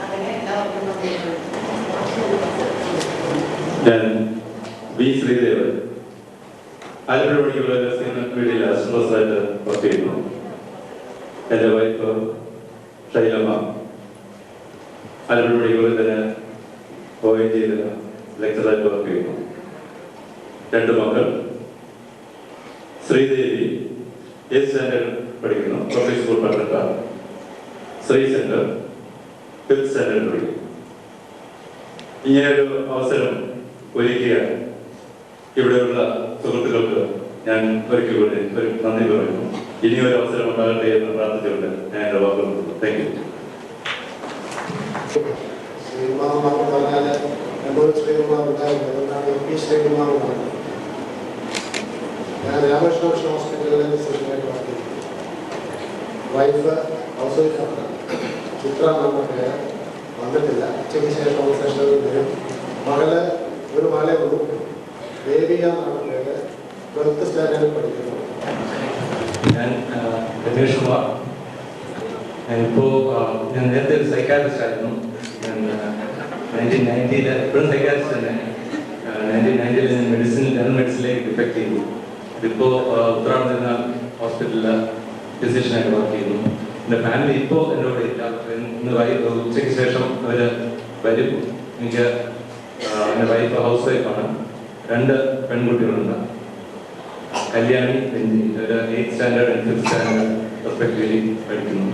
അങ്ങനെ എല്ലാവർക്കും ഞാൻ വി ശ്രീദേവൻ, ആലപ്പുഴ മെഡിക്കൽ കോളേജിൽ അസിസ്റ്റന്റ് വർക്ക് ചെയ്യുന്നു. എൻ്റെ വൈഫ് ഷൈലമ്മ ആലപ്പുഴ മെഡിക്കൽ കോളേജിൽ തന്നെ ONGയിൽ ലെക്ചറായിട്ട് വർക്ക് ചെയ്യുന്നു. 2 മക്കൾ, ശ്രീദേവി 8th സ്റ്റാൻഡേർഡ് പഠിക്കുന്നു, public school Pathanamthitta. Shri centre 5th standard പഠിക്കുന്നു. ഇങ്ങനെയൊരു അവസരം ഒരുക്കിയ ഇവിടെയുള്ള സുഹൃത്തുക്കൾക്ക് ഞാൻ ഒരിക്കൽ കൂടി ഒരു നന്ദി പറയുന്നു. ഇനിയൊരു അവസരം ഉണ്ടാകട്ടെ എന്ന് പ്രാർത്ഥിച്ചുകൊണ്ട് ഞാൻ എൻ്റെ വാക്കുകൾ നിർത്തുന്നു. Thank you. ഞാൻ രാമകൃഷ്ണ മിഷൻ ഹോസ്പിറ്റലിലെ ഫിസിഷ്യനായിട്ട് വർക്ക് ചെയ്യുന്നു. വൈഫ് ഹൗസ് വൈഫാണ്. ചിത്ര നമ്മുടെ പേര് വന്നിട്ടില്ല. ഉച്ചയ്ക്ക് ശേഷം സെഷനിൽ വരും. മകള് ഒരു മകളെ ഉള്ളൂ, ദേവിക എന്നാണ് പേര്. 12th സ്റ്റാൻഡേർഡിൽ പഠിക്കുന്നു. ഞാൻ രമേഷ് കുമാർ. ഞാൻ നേരത്തെ ഒരു സൈക്കാട്രിസ്റ്റ് ആയിരുന്നു. 1990 ഇപ്പോഴും സൈക്കാട്രിസ്റ്റ് തന്നെ. 1990 ഞാൻ ജനറൽ മെഡിസിനിലേക്ക് ഡിഫക്ട് ചെയ്തു. ഇപ്പോൾ ഉത്തരാഖണ്ഡ് ഹോസ്പിറ്റലിൽ ഫിസിഷ്യനായിട്ട് വർക്ക് ചെയ്യുന്നു. എൻ്റെ ഫാമിലി ഇപ്പോൾ എൻ്റെ കൂടെ ഇല്ല. ഇന്ന് ഉച്ചയ്ക്ക് ശേഷം അവർ വരും. എനിക്ക് എൻ്റെ വൈഫ് ഹൗസ് വൈഫാണ്. 2 പെൺകുട്ടികളുണ്ട്. കല്യാണി ഒരു 8th standard and 5th standard respectively പഠിക്കുന്നു.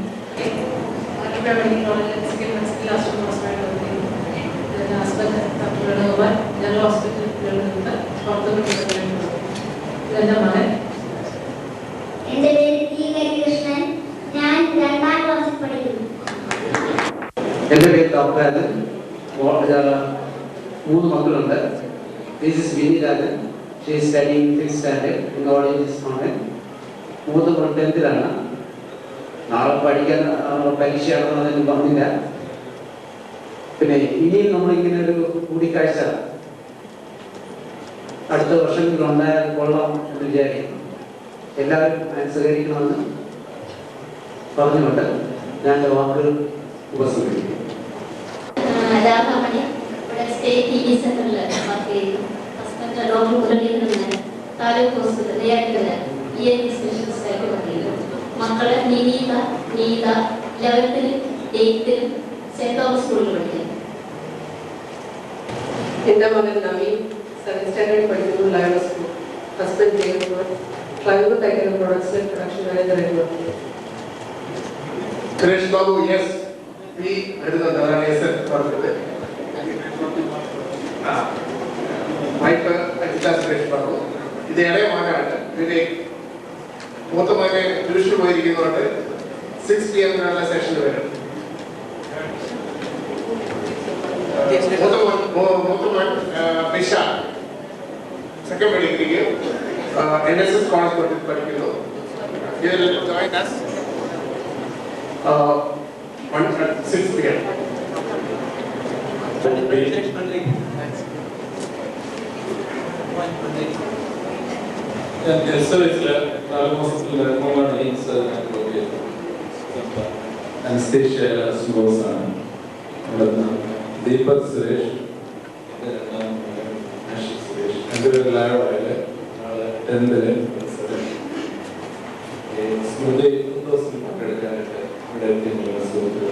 ജനറൽ ഹോസ്പിറ്റലിൽ എൻ്റെ മകൻ. എൻ്റെ പേര് ടി ഹരികൃഷ്ണൻ. ഞാൻ 2ാം ക്ലാസ്സിൽ പഠിക്കുന്നു. എൻ്റെ പേര് ഡോക്ടർ ആനന്ദ്. 3 മക്കളുണ്ട്. This is Vinny Rajan. She is studying 5th standard in college this morning. 3 10th-ലാണ്. നാളെ പഠിക്കാൻ പരീക്ഷയാണെന്നതിന് പറഞ്ഞില്ല. പിന്നെ ഇനിയും നമ്മളിങ്ങനെ ഒരു കൂടിക്കാഴ്ച അടുത്ത വർഷങ്ങളിൽ ഉണ്ടായാൽ കൊള്ളാം എന്ന് വിചാരിക്കുന്നു. എല്ലാവരും അനുസരിക്കണമെന്ന് പറഞ്ഞുകൊണ്ട് രണ്ട് വാക്കുകൾ ഉപസംഹരിക്കും. രാധാമണി ഇവിടെ സ്റ്റേറ്റ് ടി വി സെന്ററിൽ വർക്ക് ചെയ്യുന്നു. Husband doctor Muraleedharan taluk hospital Neyyattinkara ENT specialist ആയിട്ട് വർക്ക് ചെയ്യുന്നു. മക്കള് നിനീത, Neetha 11th 8th saint Thomas സ്കൂളിൽ പഠിക്കുന്നു. എൻ്റെ മകൻ നവീൻ 7th സ്റ്റാൻഡേർഡ് പഠിക്കുന്നു, ലയണ school. Husband Jayakumar plywood technical പ്രൊഡക്ട്സിലെ പ്രൊഡക്ഷൻ മാനേജറായിട്ട് വർക്ക് ചെയ്യുന്നു. സുരേഷ് ബാബു യെസ് പി അടുത്തുണ്ട്, അതാണ് എസ് പറഞ്ഞത്. വൈഫ് അജിത സുരേഷ് ബാബു. ഇത് ഇളയ മകനാണ്. ഇതിന്റെ മൂത്ത മകനെ ട്യൂഷന് പോയിരിക്കുന്നതുകൊണ്ട് 6 PM സെഷൻ വരും. മൂത്ത മകൻ വിശാൽ സെക്കൻഡ് പഠിക്കുകയോ NSS കോളേജ് പഠിക്കുന്നു. ഇതിൽ ജോയിൻ us 6 PM. അനസ്തേഷ്യ സുബോസാണ്. ദീപക് സുരേഷ്, സുരേഷ് രണ്ടുപേരും ലൈവായില് 10th സ്മൃതി പങ്കെടുക്കാനായിട്ട് ഇവിടെ എത്തിയിട്ടുള്ള സുഹൃത്തുക്കൾ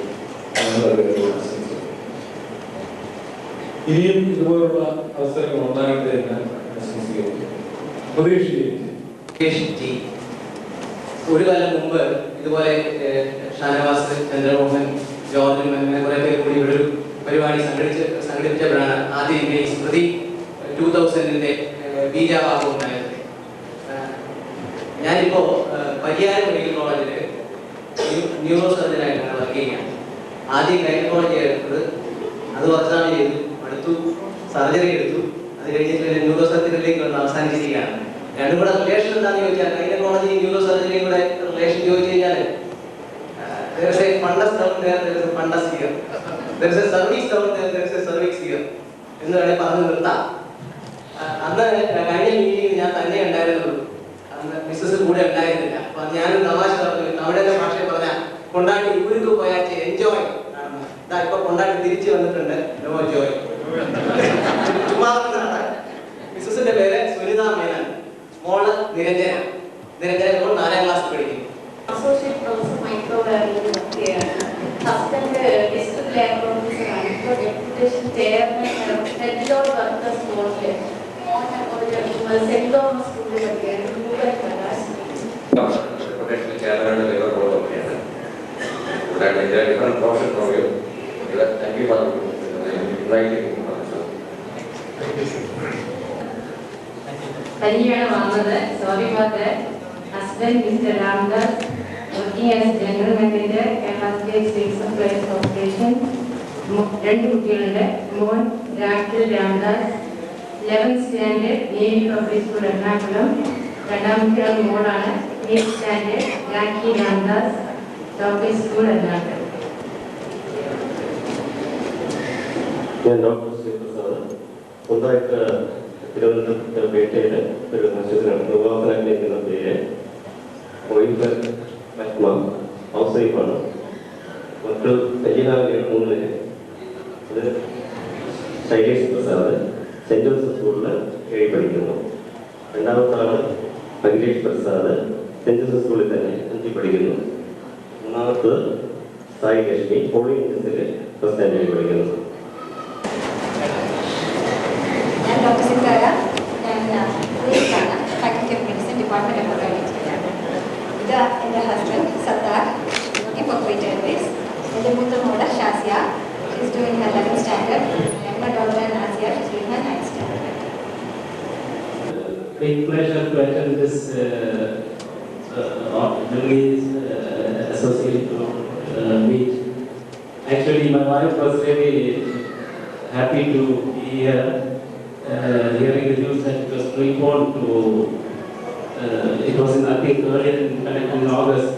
ഇനിയും ഇതുപോലുള്ള അവസരങ്ങൾ ഉണ്ടാകട്ടെ എന്ന് ആശംസിക്കുന്നു. പ്രതീക്ഷിക്കുന്നു. ഒരു കാലം മുമ്പ് ഇതുപോലെ ഷാനവാസ്, ചന്ദ്രമോഹൻ, ജോർജ് അങ്ങനെ കുറെ പേര് കൂടി ഇവിടെ ഒരു പരിപാടി സംഘടിപ്പിച്ചപ്പോഴാണ് ആദ്യം ഈ സ്മൃതി 2000-ന്റെ ബീജാവാഹം ഉണ്ടായത്. ഞാനിപ്പോ പരിയാരം മെഡിക്കൽ കോളേജില് ന്യൂറോ സർജനായിട്ടാണ് വർക്ക് ചെയ്യുന്നത്. ആദ്യം ഗൈനക്കോളജി എടുത്തത്, അത് കുറച്ചാണ് ചെയ്തു, അടുത്തു സർജറി എടുത്തു. അത് കഴിഞ്ഞിട്ട് ന്യൂറോ സർജറിയിലേക്ക് വന്ന് അവസാനിച്ചിരിക്കുകയാണ്. രണ്ടും കൂടെ റിലേഷൻ എന്താണെന്ന് ചോദിച്ചാൽ ഗൈനക്കോളജി ന്യൂറോ സർജറിയും കൂടെ റിലേഷൻ ചോദിച്ചു കഴിഞ്ഞാൽ എന്ന് വേണേൽ പറഞ്ഞു നിർത്താം. അന്ന് കഴിഞ്ഞ മീറ്റിംഗ് ഞാൻ തന്നെ ഉണ്ടായിരുന്നുള്ളൂ, അന്ന് മിസ്സസ് കൂടെ ഉണ്ടായിരുന്നില്ല. അപ്പൊ ഞാനും തമാശ പറഞ്ഞു, തമിഴന്റെ ഭാഷയിൽ പറഞ്ഞ കൊണ്ടാട്ടി ഊருக்கு പോയാച്ച് എൻജോയ്. ഇപ്പൊ കൊണ്ടാട്ടി തിരിച്ചു വന്നിട്ടുണ്ട്, നോ ജോയ്. ചുമ്മാ മിസ്സസിന്റെ പേര് സുനിത മേനൻ, മോള് നിരഞ്ജന. നിരഞ്ജന മോൾ 4ാം ക്ലാസ് പഠിക്കുന്നു. അസോസിയേറ്റ് പ്രൊഫസർ മൈക്രോബയോളജി വർക്ക് ചെയ്യാണ്. ഹസ്ബൻഡ് ഡിസ്ട്രിക്ട് ലേബർ ഓഫീസറാണ്. ഇപ്പോൾ ഡെപ്യൂട്ടേഷൻ ചെയർമാൻ ഹെഡിലോട് വർക്കേഴ്സ് ബോർഡിൽ സെന്റ് തോമസ് സ്കൂളിൽ പഠിക്കുകയാണ്. പരിചയമാണ് വന്നത്. Sorry for that. Husband mister Ramdas working as general manager Kerala state civil supplies corporation. 2 കുട്ടികളുണ്ട്. മോൻ Rakhil Ramdas 11th standard navy public school Ernakulam. രണ്ടാമത്തെ മോളാണ് 8th standard Rakhi Ramdas public school Ernakulam. ഞാൻ ഡോക്ടർ ശ്രീപ്രസാദ്. സ്വന്തമായിട്ട് തിരുവനന്തപുരത്ത് പേട്ടയിൽ ഒരു നക്ഷത്രമാണ് വിവാഹത്തിനാഗ്രഹിക്കുന്ന പേര്. വൈഫ് പത്മ, ഹൗസ് വൈഫാണ്. മക്കൾ കല്യാണാഗ്രഹം 3 പേര്. അത് ശൈലേഷ് പ്രസാദ് സെന്റ് ജോസഫ് സ്കൂളിൽ 7 പഠിക്കുന്നു. രണ്ടാമത്തെ ആള് അഖിലേഷ് പ്രസാദ് സെന്റ് ജോസഫ് സ്കൂളിൽ തന്നെ 5 പഠിക്കുന്നു. മൂന്നാമത്തത് സായി ലക്ഷ്മി പോളി ഇൻഡസ്ട്രിയിൽ 1st സ്റ്റാൻഡേർഡിൽ പഠിക്കുന്നു. ഞാൻ ഡോക്ടർ സിത്താര. ഞാൻ പോലീസാണ്, faculty of medicine, department of ഓർഗാനിക്സിലാണ്. ഇത് എൻ്റെ ഹസ്ബൻഡ് സത്താർ, ഇപ്പോൾ കുവൈറ്റ് എയർവേസ്. എൻ്റെ മൂത്ത മോള് Shazia, she's doing her 11th standard. ഞങ്ങളുടെ doctor Nazia, she's doing her 9th standard. Great pleasure to attend this Middle Associate meet. Actually, my wife was really happy to be here, hearing the news that it was preponed to. It was in, I think, earlier in August.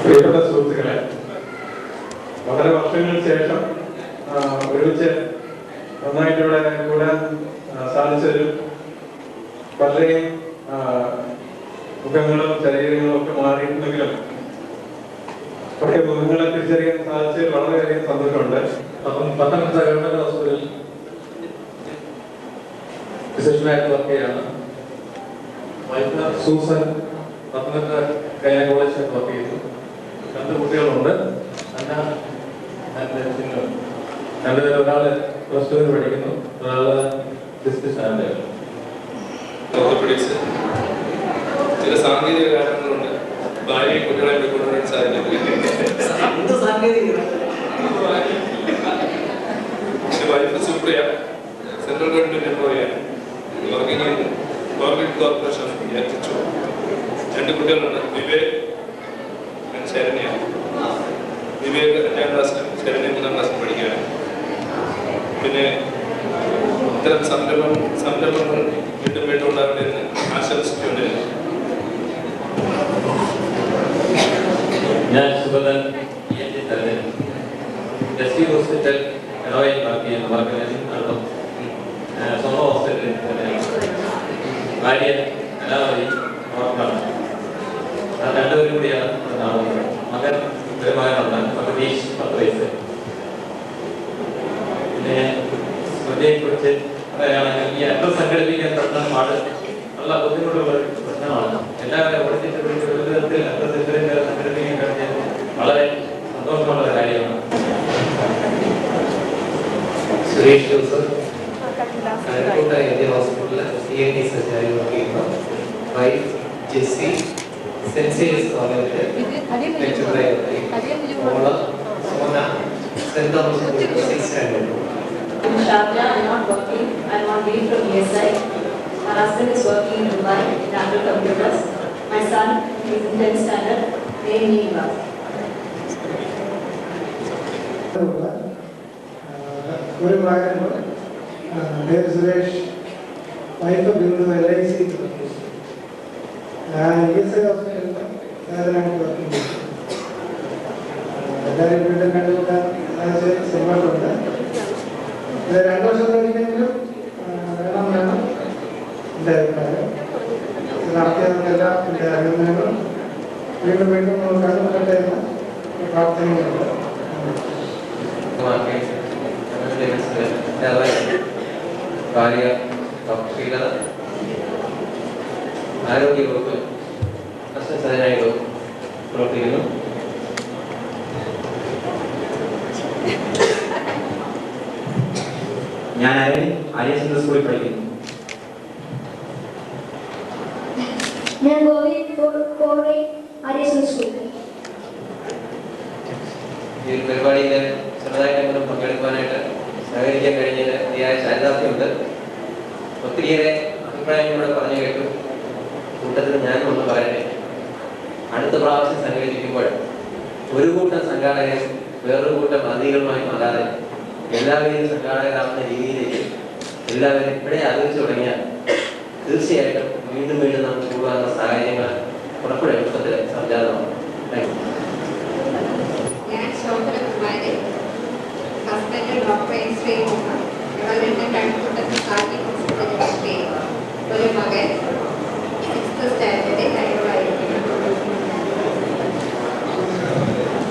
പ്രിയപ്പെട്ട സുഹൃത്തുക്കളെ, വളരെ വർഷങ്ങൾക്ക് ശേഷം ഒരുമിച്ച് നന്നായിട്ട് ഇവിടെ കൂടാൻ സാധിച്ചൊരു പലരെയും മുഖങ്ങളും ശരീരങ്ങളും ഒക്കെ മാറിയിട്ടുണ്ടെങ്കിലും പത്തനംതിട്ട ഗവൺമെന്റ് ഹോസ്പിറ്റലിൽ ഫിസിഷ്യനായിട്ട് വർക്ക് ചെയ്യാണ്. വൈഫ് സൂസൻ പത്തനംതിട്ട ഗൈനക്കോളജിസ്റ്റായിട്ട് വർക്ക് ചെയ്തു. 2 കുട്ടികളുണ്ട്. രണ്ടുപേരും ഒരാള് +2 പഠിക്കുന്നു, ഒരാള് 6th സ്റ്റാൻഡേർഡ്. ഓർത്തോപെഡിക്സ് ചില സാങ്കേതിക കാരണങ്ങളുണ്ട് ഭാര്യയും കുട്ടികളെ കൊണ്ടുവരാൻ സാധിക്കുന്നില്ല. വൈഫ് സുപ്രിയ സെൻട്രൽ ഗവൺമെന്റ് എംപ്ലോയിയാണ്. Working in government corporation. 2 കുട്ടികളുണ്ട്, വിവേക് ശരണ്യ. വിവേക് 2ാം ക്ലാസ്സിലും ശരണ്യ 3ാം ക്ലാസ്സിലും പഠിക്കുകയാണ്. പിന്നെ ഇത്തരം സംരംഭങ്ങൾ വീണ്ടും ഉണ്ടാകട്ടെ എന്ന് ആശംസിച്ചുകൊണ്ട് ഞാൻ സുഗതൻ എസ് ഹോസ്പിറ്റൽ ഇടവയിൽ വർക്ക് ചെയ്യുന്ന വർക്കും സ്വന്തം ഹോസ്പിറ്റലിൽ ഭാര്യ എല്ലാവരെയും ഓർക്കാണ്. 2 പേരും കൂടിയാണ് നടന്നത്. മകൻ ഒരു മകനുണ്ട്, പ്രതീഷ് 10 വയസ്സ്. പിന്നെ സ്മൃതിയെക്കുറിച്ച് പറയുകയാണെങ്കിൽ ഈ അഡ്രസ് സംഘടിപ്പിക്കാൻ പെട്ടെന്ന് നല്ല ബുദ്ധിമുട്ടുള്ള പ്രശ്നമാണ്. എല്ലാവരും ഓടിച്ചിട്ട് ഒരു വിധത്തിൽ അഡ്രസ് സംഘടിപ്പിക്കാൻ കഴിഞ്ഞാൽ വളരെ സന്തോഷമുള്ള കാര്യമാണ്. സുരേഷ് ജോസഫ് കഴക്കൂട്ട ഇന്ത്യ ഹോസ്പിറ്റലിൽ CNT സർജറി വർക്ക് ചെയ്യുന്നു. വൈഫ് ജെസ്സി സെന്റ് സേവിയർസ് കോളേജിലെ ലെക്ചറായി വർക്ക് ചെയ്യുന്നു. മോള് Sona saint Thomas 6th standard. Sharjah, I'm not working. I'm on leave from ESI. My husband is working in Dubai in Apple Computers. My son is in 10th standard. Name Neeva. ഒരു മകനുണ്ട്, പേര് Suresh. Wife Bindu LIC. ഞാൻ ESI ഹോസ്പിറ്റലിൽ സേവനമായിട്ട് work ചെയ്യുന്നു. എല്ലാവരും വീണ്ടും കണ്ടുകൂട്ടാൻ ശ്രമമുണ്ട്. 2 വർഷത്തിലൊരിക്കലെങ്കിലും വേണം എൻ്റെ അഭിപ്രായം. നടത്തിയവർക്കെല്ലാം എൻ്റെ അഭിനന്ദനങ്ങളും വീണ്ടും കണ്ടുമുട്ടട്ടെ എന്ന പ്രാർത്ഥനയുണ്ട്. ഭാര്യ ക്ഷീരത ആരോഗ്യവകുപ്പ് അസിസ്റ്റന്റായിട്ട് പ്രവർത്തിക്കുന്നു. ഞാൻ ആര്യചന്ദ്ര സ്കൂളിൽ പഠിക്കുന്നു. ഞാൻ ഗോവി ആര്യചന്ദ്ര സ്കൂളിൽ. ഈ ഒരു പരിപാടിയിൽ ചെറുതായിട്ടെങ്കിലും പങ്കെടുക്കാനായിട്ട് സഹകരിക്കാൻ കഴിഞ്ഞതിൽ അതിയായ ചാരിതാർത്ഥ്യമുണ്ട്. ഒത്തിരിയേറെ അഭിപ്രായങ്ങളോട് പറഞ്ഞു കേട്ടു. കൂട്ടത്തിൽ ഞാനും ഒന്ന് പറയട്ടെ. അടുത്ത പ്രാവശ്യം സംഘടിപ്പിക്കുമ്പോൾ ഒരു കൂട്ടം സംഘാടകർ വേറൊരു കൂട്ടം അതിഥികളുമായി മാറാതെ എല്ലാവരെയും സംഘാടകരാകുന്ന രീതിയിലേക്ക് എല്ലാവരും ഇപ്പോഴേ ആലോചിച്ചു തുടങ്ങിയാൽ തീർച്ചയായിട്ടും വീണ്ടും നമുക്ക് കൂടാനുള്ള സാഹചര്യങ്ങൾ ഉറപ്പോടെ എളുപ്പത്തിൽ സംജാതമാണ്. ഞാൻ ശോഭനകുമാരി, ഹസ്ബൻഡ് ഡോക്ടർ ശ്രീകുമാർ. ഇവരുടെ കഴക്കൂട്ടത്തിൽ സാഗി ഹോസ്പിറ്റലിൽ വർക്ക് ചെയ്യുന്നു. ഒരു മകൻ 6th സ്റ്റാൻഡേർഡിൽ കഴിവായിരിക്കുന്നു.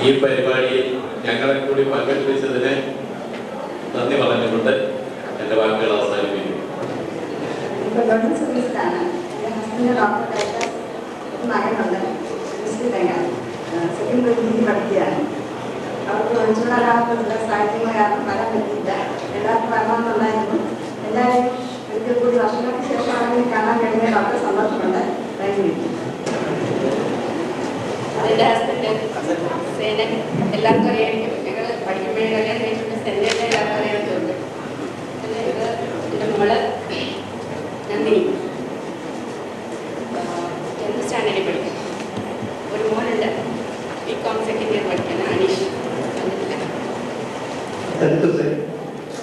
ഈ പരിപാടിയിൽ ഞങ്ങളെ കൂടി പങ്കെടുപ്പിച്ചതിന് നന്ദി പറഞ്ഞുകൊണ്ട് എൻ്റെ വാക്കുകൾ അവസാനിപ്പിക്കുന്നു. ഇപ്പോൾ ഗവൺമെന്റ് സർവീസിലാണ്. എൻ്റെ ഹസ്ബൻഡ് ഡോക്ടർ മകനുണ്ട്, സെക്കൻഡ് ഡിഗ്രി പഠിക്കുകയാണ്. അവർക്ക് ഒഴിച്ചുകൂടാനുള്ള സാഹചര്യങ്ങൾ കാരണം വരാൻ പറ്റിയില്ല. എല്ലാവർക്കും വരണമെന്നുണ്ടായിരുന്നു. എല്ലാവരും ഒരിക്കൽ കൂടി വർഷങ്ങൾക്ക് ശേഷമാണെങ്കിൽ കാണാൻ കഴിഞ്ഞ വളരെ സന്തോഷമുണ്ട്. Thank you. എൻ്റെ ഹസ്ബൻഡ് സേനൻ. എല്ലാവർക്കും അറിയാമെങ്കിൽ ഞങ്ങൾ പഠിക്കുമ്പോഴേ കല്യാണം കഴിച്ചിട്ട് സെൻറ്ററിൻ്റെ എല്ലാവർക്കും അറിയാൻ തോന്നുന്നു. പിന്നെ ഇത് എൻ്റെ മോള് നന്ദിനി 10th സ്റ്റാൻഡേർഡിൽ പഠിക്കും. ഒരു മോനുണ്ട്, BCom സെക്കൻഡ് ഇയർ പഠിക്കുന്ന അനീഷ്.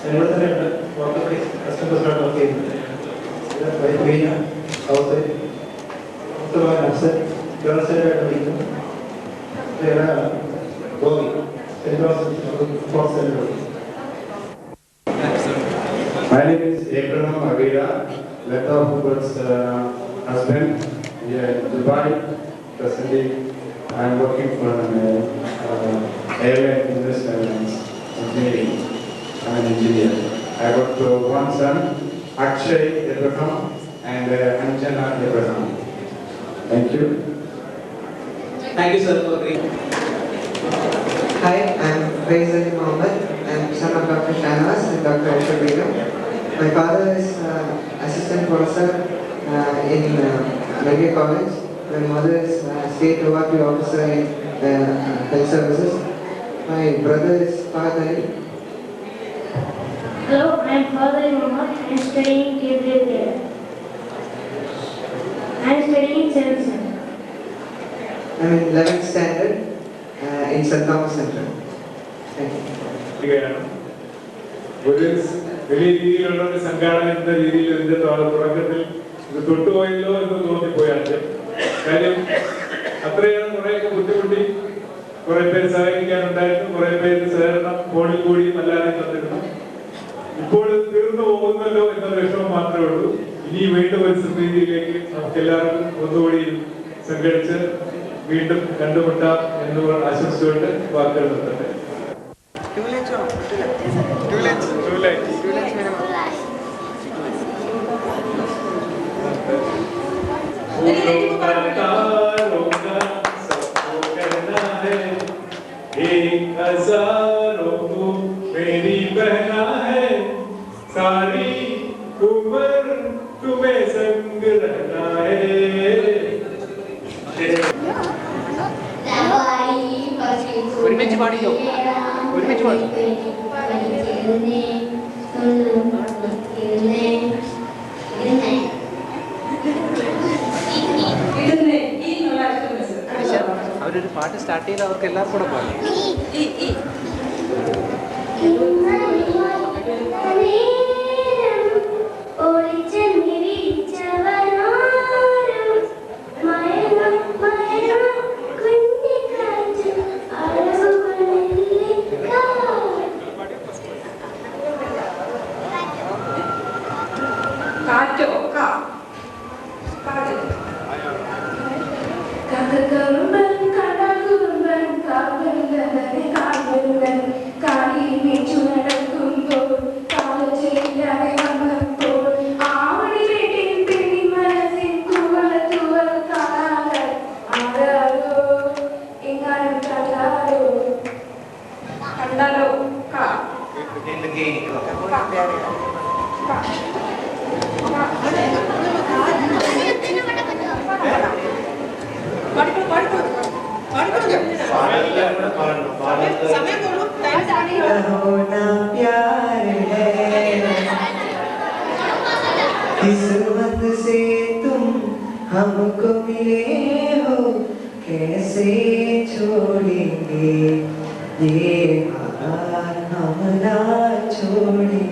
ഇവിടെ തന്നെയുണ്ട്. കസ്റ്റമേഴ്സിനോട് വർക്ക് ചെയ്യുന്നത് ഗവൺമെൻറ്റായിട്ട് പഠിക്കുന്നു. Govi My name is Abraham Avira, Leta Hubert's husband. We are in Dubai. Presently, I am working for an airline business engineering. I'm an engineer. I got one son, Akshay Abraham, and Anjana Abraham. Thank you. Thank you, sir, for great. Hi, I'm Faisal Mohammed. I'm son of Dr. Shahnaz and Dr. Aisha Begum. My father is assistant professor in Medical College. My mother is state awardee officer in health services. My brother is Fahad Ali. Hello, I am Fahad Mohammed. I am studying KBA. I am studying 7th standard. I'm in 11th standard in St. Thomas Center. Thank you. ഒരു വലിയ രീതിയിലുള്ള ഒരു സംഘാടനം എന്ന രീതിയിൽ ഇതിന്റെ തുടക്കത്തിൽ ഇത് തൊട്ടുപോയല്ലോ എന്ന് തോന്നിപ്പോയാൽ കാര്യം അത്രയേറെ കുറേയൊക്കെ ബുദ്ധിമുട്ടി കുറെ പേര് സഹായിക്കാനുണ്ടായിരുന്നു, കുറെ പേര് സഹകരണം ഫോണിൽ കൂടിയും അല്ലാതെ തന്നിരുന്നു. ഇപ്പോൾ തീർന്നു പോകുന്നല്ലോ എന്നൊരു വിഷമം മാത്രമേ ഉള്ളൂ. ഇനി വീണ്ടും ഒരു സ്ഥിതിയിലേക്ക് നമുക്ക് എല്ലാവർക്കും ഒന്നുകൂടി സംഘടിച്ച് വീണ്ടും കണ്ടുമുട്ടാം എന്ന് ആശംസിച്ചുകൊണ്ട് വാക്കുകൾ നിർത്തട്ടെ. एक हजारों को मेरी बहना है, सारी उम्र तुम्हें संग रहना है. ഒരുമിച്ച് പാടിയോ? ഒരുമിച്ച് പാടി. അവരൊരു പാട്ട് സ്റ്റാർട്ട് ചെയ്ത് അവർക്ക് എല്ലാവർക്കും കൂടെ പാടും. കാറ്റോ കറുമ്പൻ കടകുറുമ്പൻ കാവലനെ കാവലൻ കാടി മേച്ചു നടക്കുമ്പോൾ കാലചെയ്യാതെ വന്നപ്പോൾ ആവണി വീട്ടിൽ പെണ്ണി മനസ്സിൽ തുവൾ കാണാതെ ആരാരോ എങ്ങാനും കണ്ടാലോ किस्मत से तुम हमको मिले हो, कैसे छोड़ेंगे ये हाथ हम ना छोड़ेंगे.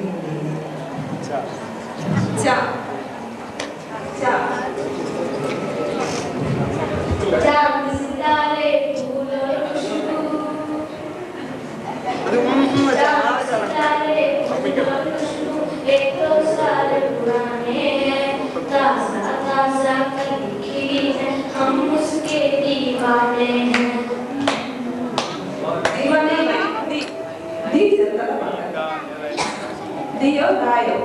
चांद सितारे फूल और खुशबू, चांद सितारे फूल और खुशबू, एक तो सारे पुराने हैं, ताज़ा ताज़ा कभी खिली है, हम उसके दीवाने हैं. दीवाने दियो गायो.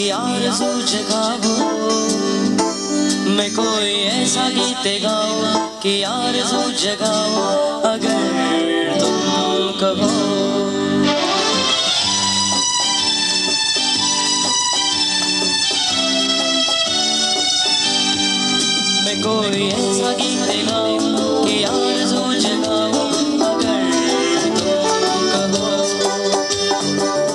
की आरज़ू जगाऊं, मैं कोई ऐसा गीत गाऊं कि आरज़ू जगाऊं अगर तुम कहो। मैं कोई ऐसा गीत गाऊं कि आरज़ू जगाऊं अगर तुम कहो।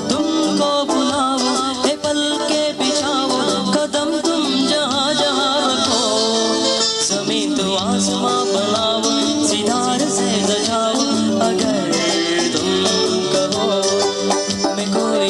तुमको बुलाओ ए पल के बिछाओ, कदम तुम जहाँ जहाँ रखो। ज़मीन तो आसमां बनाओ, सितारे से सजाओ अगर तुम कहो। मैं कोई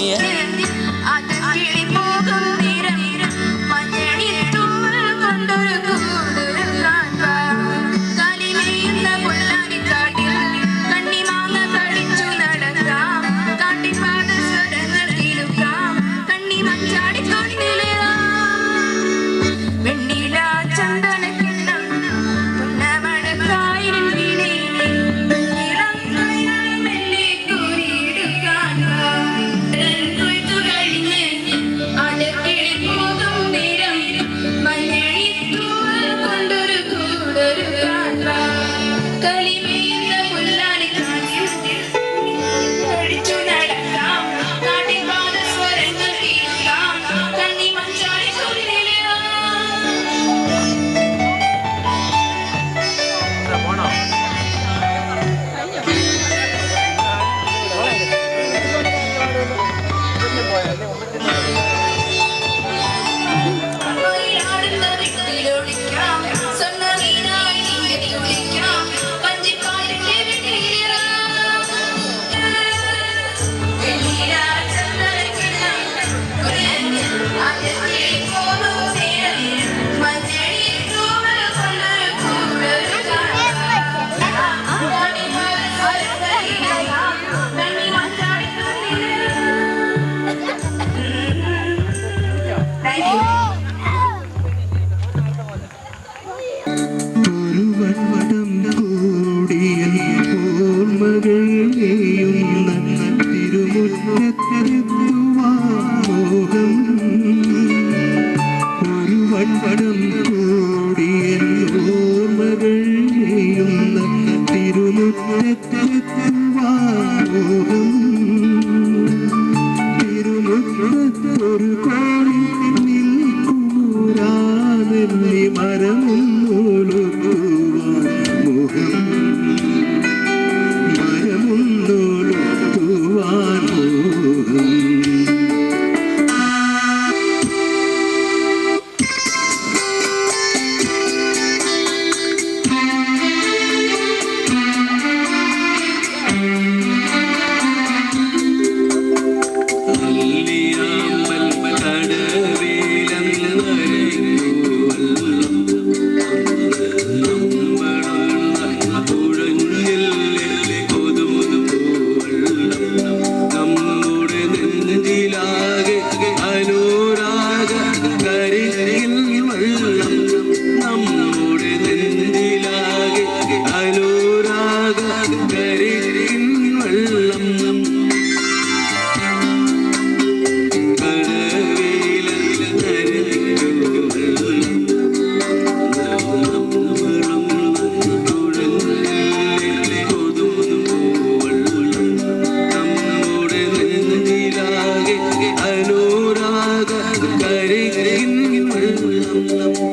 അനുരാഗ കരികിൻ വെള്ളം